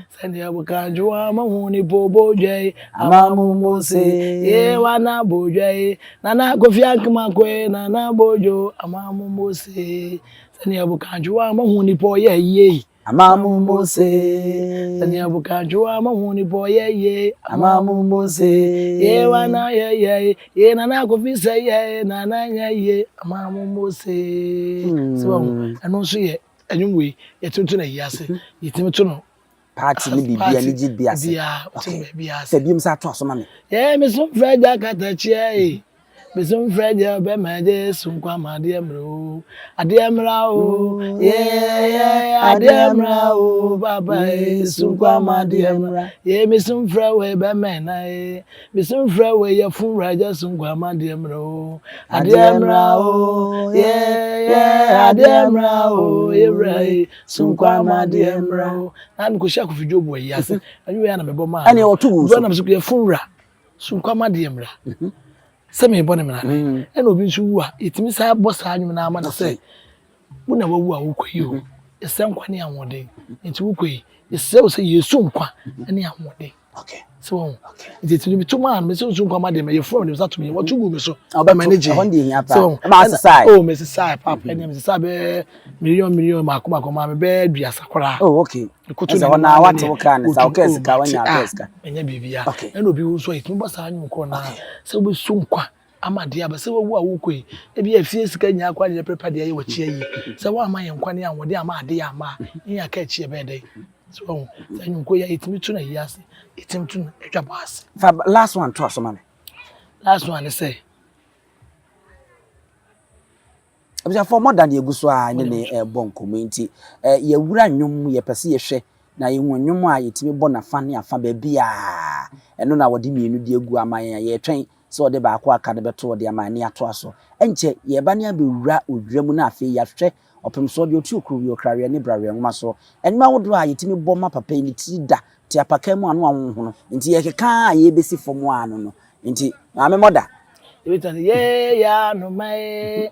sani aboka ntwa ma hu ni po bo odwai amamu mose ye wana bo odwai nana kofi akma kwe nana bojo amamu mose sani aboka ntwa ma hu ni po ye amamu mose sani aboka ntwa ma hu ni po ye amamu mose ye wana ye nana kofi say ye nana ye amamu mose so anu so ye anyway yetuntu na yase yetimtu no party ni bibia ni gibia se se biem sa to so ma me me so freja katachie me so freja be ma je sunkwa ma de emro ade emra o ade emra o baba sunkwa ma de emra me so frewe be ma na me so frewe ye fun raja sunkwa ma de emro ade emra o ade emra o evrai sunkwa ma de emra an ko shaku fijobu wa yase anyu ya na me bo ma ani otu so na me so ye fun ra sunkwa ma de emra se me bo ne mra e na obi nso wu a etimi sa bo sa anyu na ama na se bu na wawu a wokoyi o ese nkwa ne anwode enti wokoyi ese o se yesu nkwa ne anwode okay so enti bi to man me so nkwa ma de me ye from me sa to me what go me so ba manage so ma aside oh me sai papa ne me sai be million makoma ma me be duasa kora oh okay so na what we can sa okay sika wanya ateska enya bibia e na obi wu so etimi bo sa anyu ko na se obi so nkwa amade aba se wawu a wokoi e bi afie sika nya akwa ne prepare de ayi wachi ayi se wa ama yenkwa ne anwode ama ade ama nya ka chi ebe dai so anyu ko ya etimi tu na yase etimi tu na etwa boss fa last one to aso man last one say abja for more than yeguso a ne bon community ye wura nwom ye pese ye hwe na ye nwom a yetimi bo na fa ne afa ba bia eno na wode mienu de egu aman ye twen so de ba ko aka de beto de ama ni ato aso enche ye ba ne abewura odwira mu na afi yahwe opem so de otu okuru wi okrawe ne brawe nwoma so enma wodo a yetimi bɔ ma papa ni ti da ti apaka mu anu anwo no nti ye keka ye besi fomu anu no nti ame moda ye ya no mai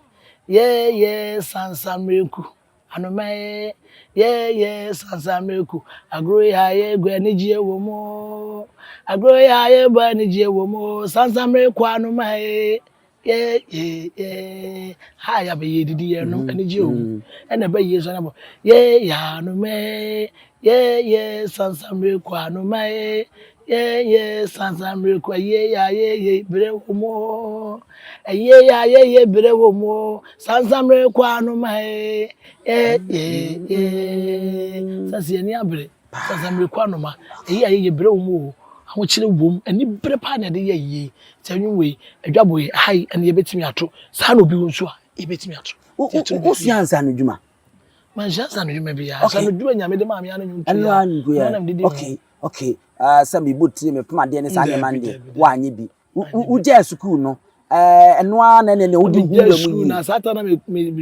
ye sansamreku anomaye ye sansamreku agro ya ye gwa ni je wo mo agro ya ye gwa ni je wo mo sansamreku anomaye ye ha ya be ye didi ye no ani je wo ena be ye so na bo ye ya no me ye sansamreku anomaye ye sansamreku ye bre wo mo ye bre wo mo sansamreku anomaye sasi ani abre sansamreku anoma ye bre wo mo ho kire bom ani bre pa na de ye tanwe adwaboye hai ani ye betimi ato sa na obi nso a ye betimi ato o si ansa no dwuma man jansa no dwuma bia sa no dwuma nyame de ma me anu ntu ya okay some buti me pama de ne sa nya mande wa anye bi u je school no eno a na ne odi hu ba mu na sata na me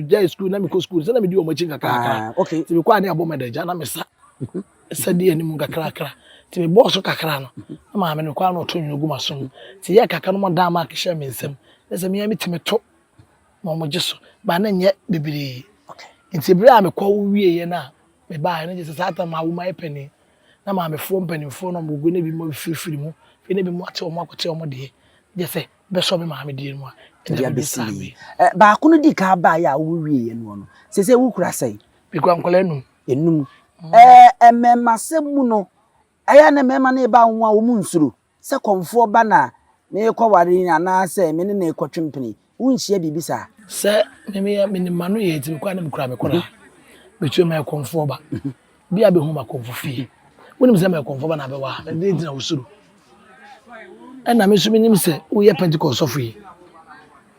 je school na me ko school sa na me di o machin kakra okay ti me kwa ne aboma da ja na me sa di ani mu kakra ti me boss kakra no na ma me no kwa no to nyugu maso ti ye kakra no mo da ma kehye me nsem na se me ya me ti me to mo jeso ba na nye bibiri okay nti bere a me kwa wie ye na me ba na je sata ma wo mai pani na ma me fo mpanimfo no mo gu na bi mo firifiri mu fi na bi mo ate o mo akote o mo de je se be so me ma me di mu a dia besi ba ko no di ka ba ya wo wie ye no se wo kura sai bi kwa nkola enum emema semu no aya na mema na ba nwa wo mu nsuro se konfo ba na me ko ware ana se me ne na ekotwempeni wo nhia bibisa se me ni manu ye ti kwa na me kura me kora me tu me konfo ba bia be hu ma konfo fi wonim se me konfo ba na be wa de ntina usuru na me so me nim se wo ye Pentecost of yi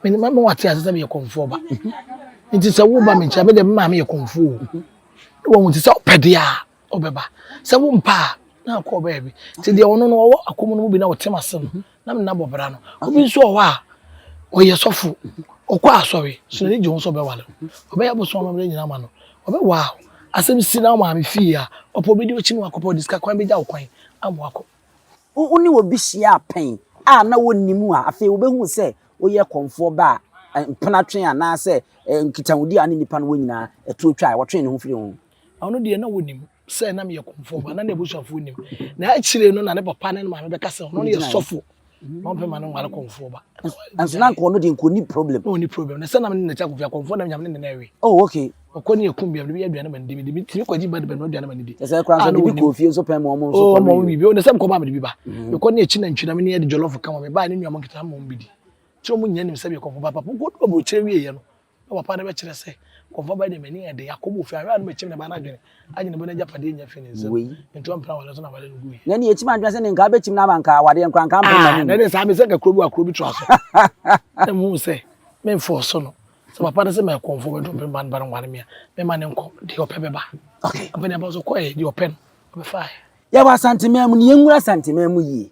me ni ma wate ase se me konfo ba nti se wo ba me ncha be de ma me konfo wo mu ti se opede a obeba se wo mpa na ko ba bi ti de wono no wo akomu no bi na wo temasem na me na bobra no obi so wa o ye sofo okwa asori so ni je ho so be wale obe ya bo so ma me nyina ma no obe wow asem si na ma me fi a opo bi di ochi no akopo diska kwan be ja okwan amu akọ uni wo bi hia pen a na wonimu a afi wo behu se wo ye konfo ba mpena twen ana se nkitawudi ani nipa no nyina etu otwa wo twen ne ho firi ho ono de na wonimu se na me ye konfo ba na na ebusuafo nim na akire no na ne papa ne ma me be kase no ye sofo no pe ma no ngare konfo ba anso na nko no de nko ni problem no ni problem na se na me ne cha kofia konfo na nyam ne na ewe oh okay okoni ekum bia bi aduane ma ndi bi tiri kwaji ba de no aduane ma ndi se kra so bi kofi so pe mo so ko mo bi o ne sem ko ba me bi ba okoni echi na ntwina me ne de jollof ka mo me ba ne nua mo nkita mo bi di tiro mo nya nim se bi konfo ba papa ko do bo kire wie ye no papa ne be kire se konfo ba de mani ede yakobo fi awa no me chim ne ba na adwene agene bo na japade nya fi ne nsem nto mpra wala so na wale nguye na ne echi ma adwene se ne nka be chim na ba nka wade nkran kan mpra mani na ne sa me se ka krobi twa so na mu se me fo so no so papa ne se me konfo be do ban ngwane me me ma ne nko de ope be ba okay papa ne ba so ko e de ope no be fa ya wa santimem ne yenwura santimem yi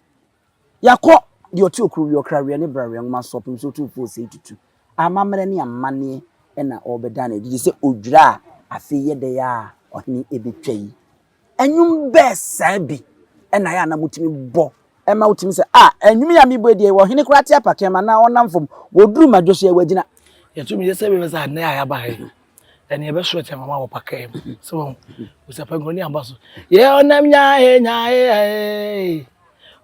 yakọ de oti okru wi okrawe ne brawe ngma sopim so 2482 amamre ne amane na obeda na didi se odwira afi ye de ya ohini ebetwai enwum be sabi na ya na mutimi bo ma utimi se enwum ya mi bo de wo hini kura tia pakema na onamfom woduru madwoso ya wagina ya tumi je se be sa na ya ba he ene be so te mama wo pakem so wo se pa ngoni ambaso ye onam nya he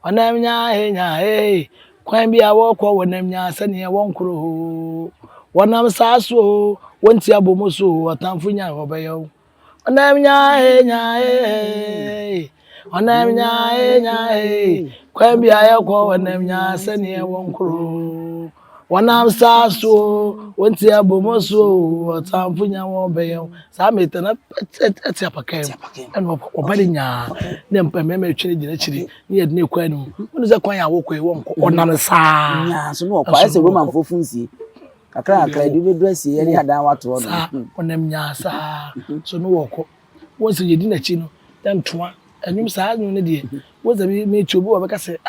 onam nya he kwan bia wo kọ wonam nya se ne won kuro wonam saso wonti abomoso atamfu nya obeyo onam nya he onam nya he kwan bia ye kọ wonam nya se ne won kuro wonam saso wonti abomoso atamfu nya obeyo sa metana atiapakam eno obade nya ne mpememe twene gina chiri ne yede ne kwan no wonu ze kwan ya wo kọ e won kọ onam sa nya so no kwa ese roman fofunsie kakra di be dress ye ni adan wato no onam nya sa so no woko won se yedi na chi no dan toa enum sa anyu ne de wo ze me chobu wo be ka se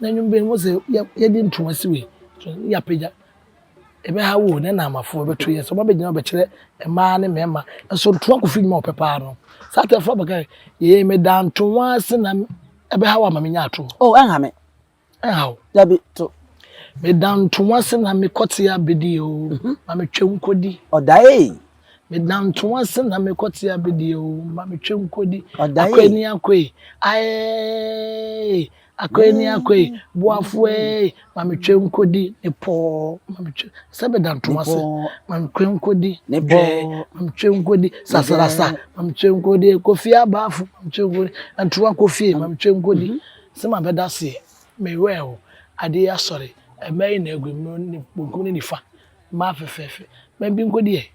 na nwumbe mo se ye di ntoma siwe ya pagya ebe ha wo na na amafo beto ye so ba be gina be kire ema ne mema so ntoma ko fi ma opepa no sata fa baka ye me da ntoma se na ebe ha wa ma menya ato oh enha me enha da bi to me da ntoma se na me kote ya bedi o ma me twem kodi odai me da ntoma se na me kote ya bedi o ma me twem kodi Odai. akwani akoi ai akwani akoi boafo ma me twem kodi ne po ma me twem se be da ntoma se ma me twem kodi ne ma me twem kodi sasarasa ma me twem kodi kofi abafu ma me twem kodi ntoma kofi ma me twem kodi se ma be da se me well ade ya sorry emai na egu ni bonkum ni nifa ma fefefe ma bi nkodi e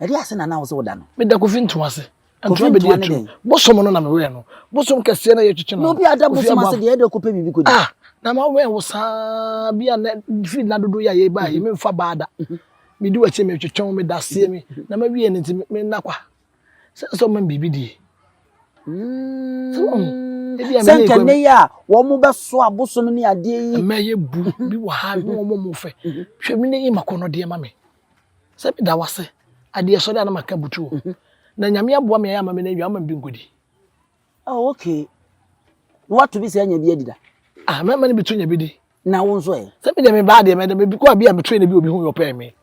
ade ase na wo so woda no me da kofi ntoma ase ntoma be di etu bosom no na me we no bosom kese na ye twetwe no no bi ada bosom ase de e de kope bibi kodi na ma we wo sa bia na fi na dodo ya ye ba ye me mfa baada me di wache me twetwe me da se me na ma wie ne nti me nakwa so ma bibi di senke ne ya wo mu be so abosom ni ade yi ma ye bu bi wo ha wo mo fe hwe me ne yi makono de ma me se bi da wase ade so da na maka butu na nyame aboa me ya ma me na wi ma bi nkodi oh okay what to be say anya bi adida me ma ne bitu nya bi di na wo nso e se bi de me ba de me de me bi ko bia me tro na bi obi hu yo pa me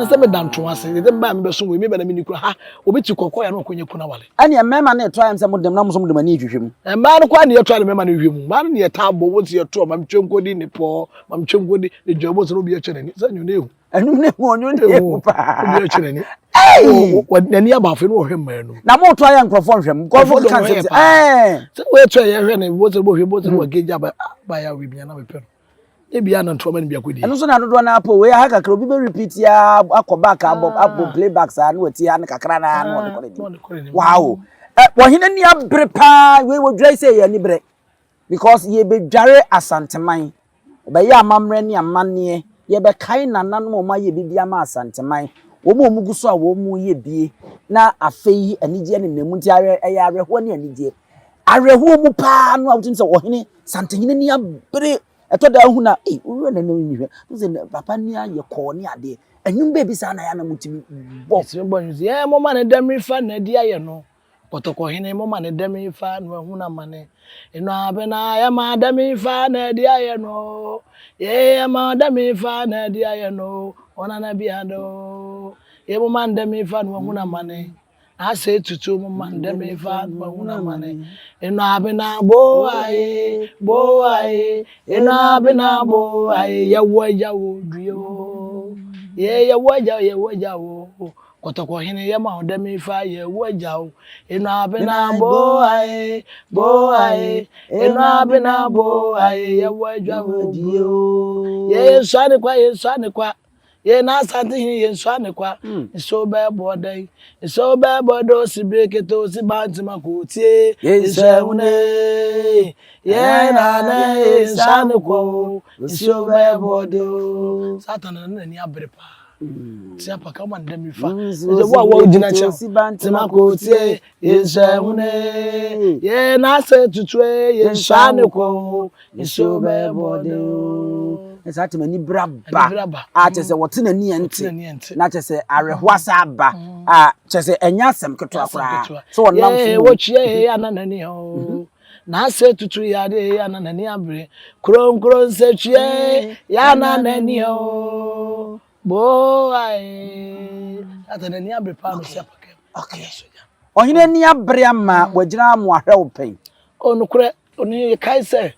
se me da nto ase de ba me be so we me ba na me ni kura ha obi ti kokko ya na okonye kuna wale ani mema na try am say modem na muso modem ani hwehwem ma no kwa na ye try me ma na hwehwem ma no ye tabo wo ti ye to ma mtwenkodi ni po ma mtwenkodi ni jobo so obi ye chere ni sa nyu ne hu anu ne hu onyu ne pa obi ye chere ni eh nani aba fe no hwe ma no na mo to aya nkrofo hwem nkrofo kan say se we try ye hwe ne wo so bo hwe bo so wo geja ba ya wi bia na me pe no e bia na ntoma ni bia kodi enu so na dodo na apo we ha kakra obi be repeat ya akoback abo playback sa na wati ya na kakra na no de kore wow wo hina ni abre pa we wo drai say ya ni bre because ye be dware asanteman be ya amamre ni amane ye be kai nanan mo ma ye bibia ma asanteman wo mo mugu so a wo mu ye bie na afei anigye ne nemu ti are ho ne anigye areho mu pa no a wotim se wo hine santehine ni abre eto da hu na owura na nwi hwe nze papa ni aye ko ni ade enwum be bi sa na ya na mutimi bo bo nzi mo ma ne demri fa na di aye no potoko hine mo ma ne demri fa no hu na mane eno abena ya ma demri fa na di aye no ye ma demri fa na di aye no ona na bi ado ye mo ma demri fa no hu na mane ase tutu mo ma demri fa no hu na mane eno abena bo aye eno abena bo aye ya wo duyo ye waja wo kotoko hine ya ma odemi fa ye waja wo eno abena bo aye eno abena bo aye ya waja wo duyo ye sane kwa ye na asante hine ye sane kwa so be bodai so be bodo si breketo si bantima ko tie ye sewune ye na na sane kwa so be bodo satan na ni abrepa ti apa ka man dem fa ze wo jina cha si bantima ko tie ye sewune ye na se tutwe ye sane kwa so be bodo esati mani braba a chese wote ni ente na chese arehwasa aba a chese enya asem keto akora so wonam fu wo chie ananani ho na se tutu ya de ananani abre kron se chie ya ananani ho bo ai atanani abre pa no se apake okay ohine ni abre ama wagina mo ahwe wo pen onukure oni kai se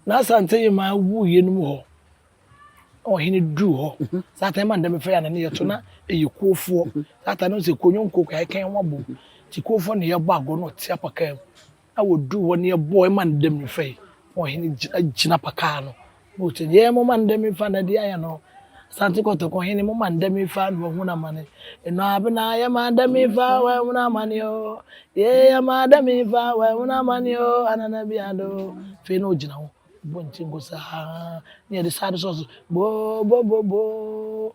na sante yima wu yenum ho ohine du ho satan man dem fe ya na ne yeto na eyikuofo satan no se konyonko kai kan wabo tikuofo ne yebo ago no ti apaka na wodu ho ne yebo man dem fe ohine gina paka no o te ye mo man dem fa na dia ya no santi kotoko hine mo man dem fa no hu na mane eno abena ya man dem fa wa hu na mane yo ye ya man dem fa wa hu na mane yo anana biado fe no gina ho bonti gosa ni de side so bo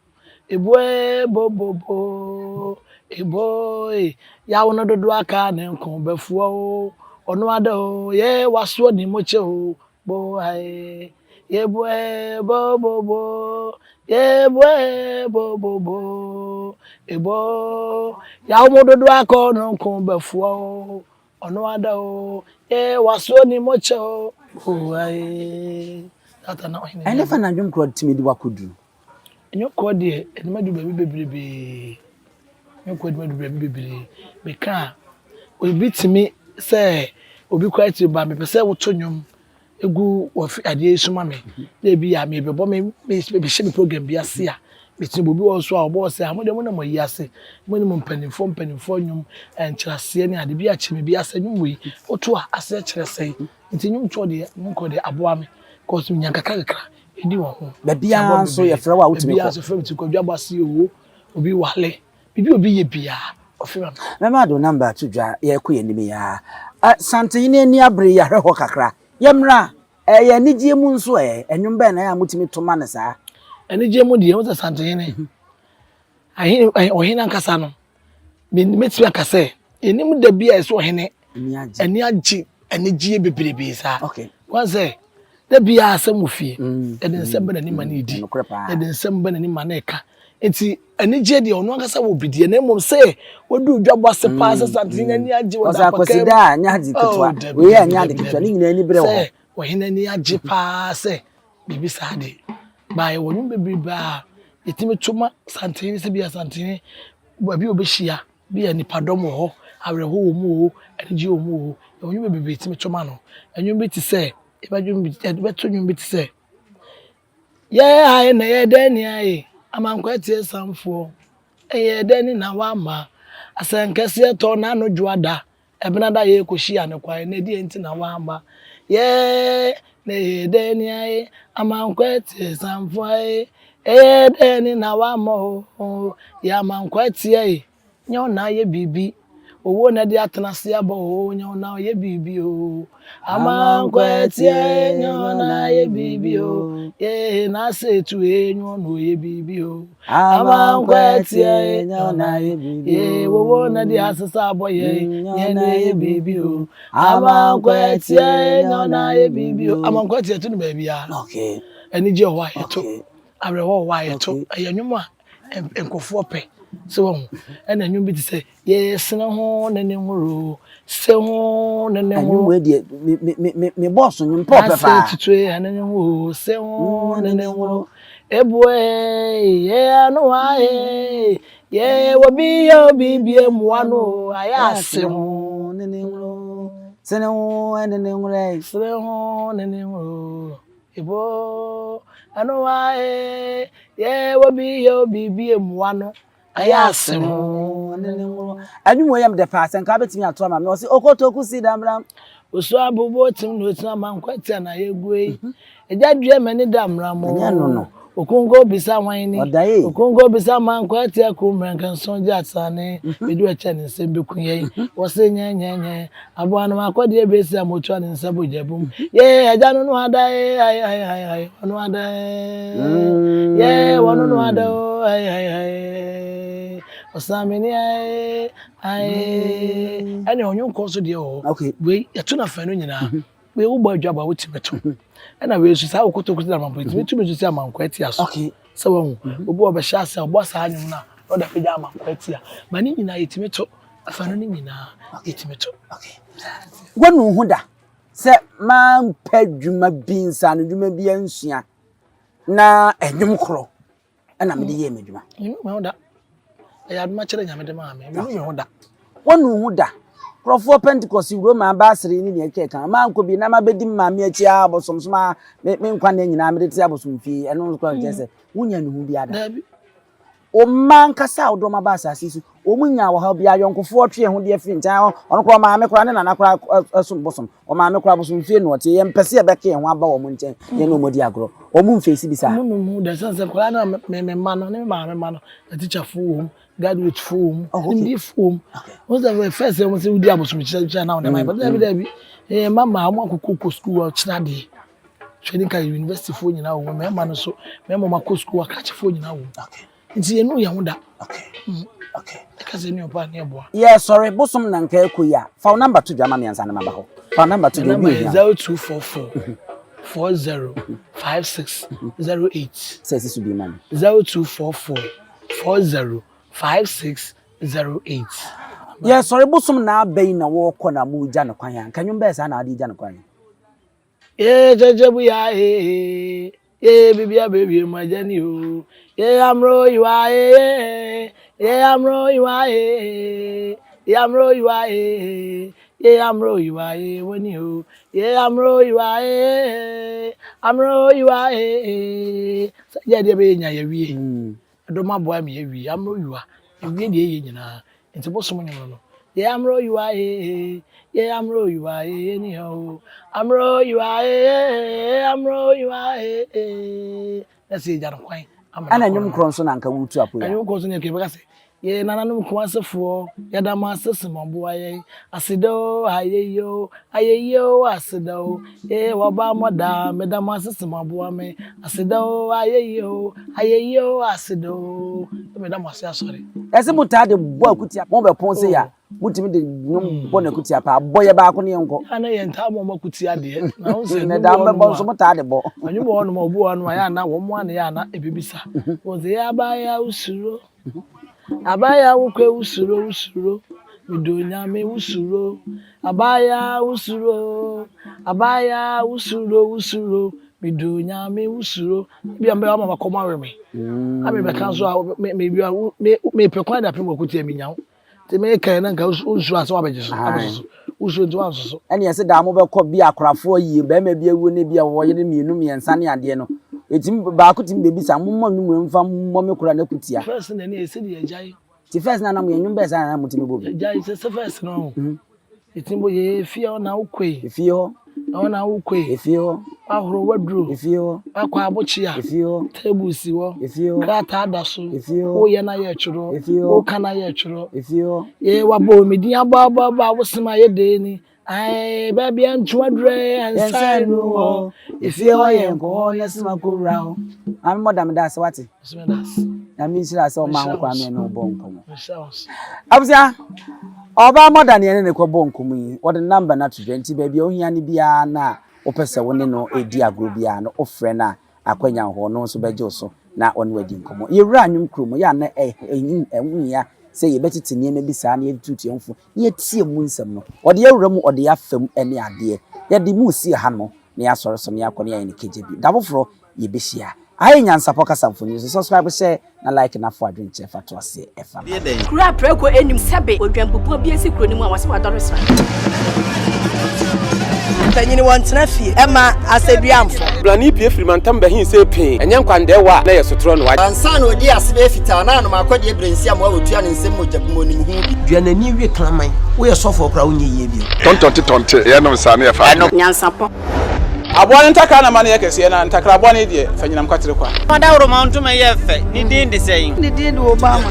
eboy bo eboy ya wono dodo aka na nko befuo ono ado ye waso ni moche o bo ai ye bo bo bo ye bo bo ebo ya omodo do akọ no kon befuo ono ada o ye waso ni mocho bo ai tata na ohine ene fa na dwom kro timi di wakodu enyo ko de enima du baby bebrebe enyo ko de madu baby bebrebe me ka obi timi say obi quite ba me pese wo to nwom egu wo ade esuma me na bi ya me bebo me be she program bi ase a betimi obi wo so a obo se amode mo na mo yi ase mo ni mo mpanimfo nwom enkyerase ne ade bi a chime bi ase nwom wi oto a ase kyerase nti nwom to de nko de aboa me cause mi nyanka kakra edi wo ho ba bia so ye frɛ wa wotimi bia so frɛ mi ko dwa base owo obi wale bibi obi ye bia ofima mema do number to dwa ye ko ye nimi ya santene ni abre ya hwɛ hɔ kakra yemra ye nigie mu nso enwom bɛ na ya mutimi to ma ne saa enije mu de wo santene ahin ohina nkasa no meti akase enim da bia so ohene eni agi enije bebrebe saa okay kwanse da bia asem ofie e de nsem bana ni mane di e de nsem bana ni mane ka enti enije de ono nkasa wo bidie na mom se wodu dwabo se pass santene ni agi wo da pakam da nya di ketwa we ya nya di ketwa ni nyina ni bre wo ohene ni agi pa se bibi saa de ba ye wonu bebrebe a etimi tuma santene se bia santene bi obehia bia nipadom ho awerho wo mu o enije wo mu o wonu bebrebe etimi tuma no enwum bi ti se ebadwum bi beto nwum bi ti se ye ai na ye dani ai amankwa tie samfo ye dani na wa ma asankase to na no dwoada ebena da ye koshia ne kwa na di enti na wa ma ye na ye dani ai amankwa tie samfo ai ye dani na wa ma o ya amankwa tie ai nyo na ye bibi owo na di atenase aba o nyo na ye bibi o amankwa tie nyo na ye bibi o ye na se tu nyo no ye bibi o amankwa tie nyo na ye bibi ye owo na di asesa aba ye na ye bibi o amankwa tie nyo na ye bibi o amankwa tie tu no ba bia okay enije ho ayeto arewo ho ayeto ayenwum a enkofo pe so ena nwum bi ti se ye sene ho ne nworo se ho ne nworo we de me boss nwum pop pa se tutue ene nworo se ho ne nworo ebue ye anu ae ye wobi yo bibie muano aya se ho ne nworo se ne ho ne nworo se ho ne nworo ebo anu ae ye wobi yo bibie muano ayasem anwum yam de pass nka betimi ato ma me o se okotoku si damram oso abubo tim no tina mankwati na yegui ejadue mani damram no okungo bisa hwan ni okungo bisa mankwati akumrankan sonje atane bedu eche ne sembe kunye wo se nyenyenye abo anu akode ebesi amotu ne nsabo jabum ye aja no ada ai onu ada ye wonu no ada ai osamini ai ene onyo nkoso de o we yeto na fa no nyina we wo gba adwaba wo timeto ena we su sa okotoku na mampo timeto me su sa mankwati aso so wo obi obehya asa obo sa anyum na oda pija mankwati a ma ni nyina yetimeto afa no nyina yetimeto wonu hu da se man padwuma binsa no dwuma bi ansua na enwum kro ena me de ye medwuma me hu da ya aduma kire nyame de ma me me hu da wonu hu da krofo pentecost roma basiri ni ne keka ma nko bi na ma bedi ma me achi abosom so ma me nkwa na nyina me de ti abosom fi eno ko jese wunya ne hu bi ada o man kasa odo ma basasi su o munya wo ha bi ayonkofo twe ho de afi ntan ono ko ma me kra ne na kra asom bosom o ma me kra bosom fi no te ye mpese e beke ho aba wo mu nchen ye no modi agro o mu mfesi bi sa mu da sanse kra na me ma no ne ma no teacher fu graduate form ndi form was the first time we di abosom chicha now na my but there mama am akoko school china de training ka university for nyina wo me ma no so me mo ma school akachi for nyina wo nti enu ya hoda okay because enu opa na eboa yeah sorry bosom na nka ekoya fa number to jama me ansa na maba ho fa number to do bi 0244 405608. Say this will be man. 0244405608. Yeah, sorry, bosom na bay na walk on a moo jana kwanya. Can you best an adi jana kwanya? Yeah, Jajabu ya yeah, baby, my Jenny. Yeah, I'm roy you are yeah, I'm roy you are yeah, I'm roy you are yeah, I'm roy you are when you yeah, I'm roy you are I'm roy you are yeah, dear baby, I don't my boy me I'm roy you are you really into bosom no. Yeah, I'm roy you are yeah, I'm roy you are anyhow. I'm roy you are I'm roy you are let's see that quite. Ana nyum kronso na nka wutu apo ya. Anyum kronso ne ke be ka se. Ye nananum kwasefo, ya da ma sesembo aye. Asido ayeyo, ayeyo asido. Waba moda me da ma sesembo ame. Asido ayeyo, ayeyo asido. Me da ma se asori. Ese mutade bo akutia, mo be pon se ya. Mutimi de nyum bo na akutia pa, boye ba ko ne enko. Ana ye nta mo makutia de. Na wo se ne da me bo so mutade bo. Anyum bo no mo bu anu ya na wo mo anu ya na ebibisa. Wo ze ya ba ya usuro. Abaya ukwe usuro midonya me usuro abaya usuro midonya me usuro bia mbe ama makoma reme ame be kan so me bia me pekwan da pemo kuti eminya te me kan na nka usuro aso abejeso usuro nti wanso ene yese da mo be ko bia akorafo yi be ma bia wu ne bia wo ye ne mienu miensa ne ade no etim ba ko tim bebi sa mommo nu mfa mommo me kura na kutia first na ne ese de ejai ti first na mo nyum be sa na mo tim bobi ejai se first no etim bo ye fie na ukwe fie ho na ukwe fie ho ahoro wadro fie ho akwa abochia fie ho table si wo fie ho krata adaso fie ho o ye na ye churo o kana ye churo fie ho ye wabo medin aba wosema ye de ni ai baby antu adre ansai no fie ho ye nko yesima ko rawo am modam da se wati na mi sira se o ma ho kwa me no bo nkomo abusia oba modam ye ne ko bo nkomo yi o de number na to 20 baby o hia ni bia na opese woni no edi agro bia no ofre na akwanya ho no so beje so na on wadi nkomo yewura anwum kromo ya na enwuya se ye betiti niema bi sa na ye tutu enfu ye tie mu nsem no ode yewura mu ode afam ene ade ye de mu si ha no na ya soro so na ya kone ya ne kejebi dabofro ye behia ayi nyansa poka samfoni so subscribe share na like na fo adwen che fa to ase efa kura preko enim sebe odwampupu bi esi kuro ni mu a wase wadoro sra tanyini wantena fie ema aseduamfo blani pie frimantam bahin se pin enye nkwande wa na yesotro no wa ansa na odi asebe fita na no makodi ebrensi am wa otua ne nsem mojabumo ni hu duanani wie klaman wo ye sofo okra wo nye ye bi tontonte ye no sa na ye fa nyansapo aboa ntaka na mane yekese na ntakra aboa ne die fanyinam kwatere kwa mada woro ma ntuma ye fe ni din de sei ni din de obama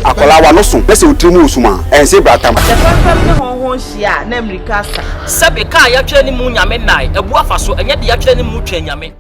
akola wa no so pese utrimu usuma ense bratam fam ne honhon hia na amerika sa sabe ka ya twa ni mu nyame nai ebu afa so enye de ya twa ni mu twa nyame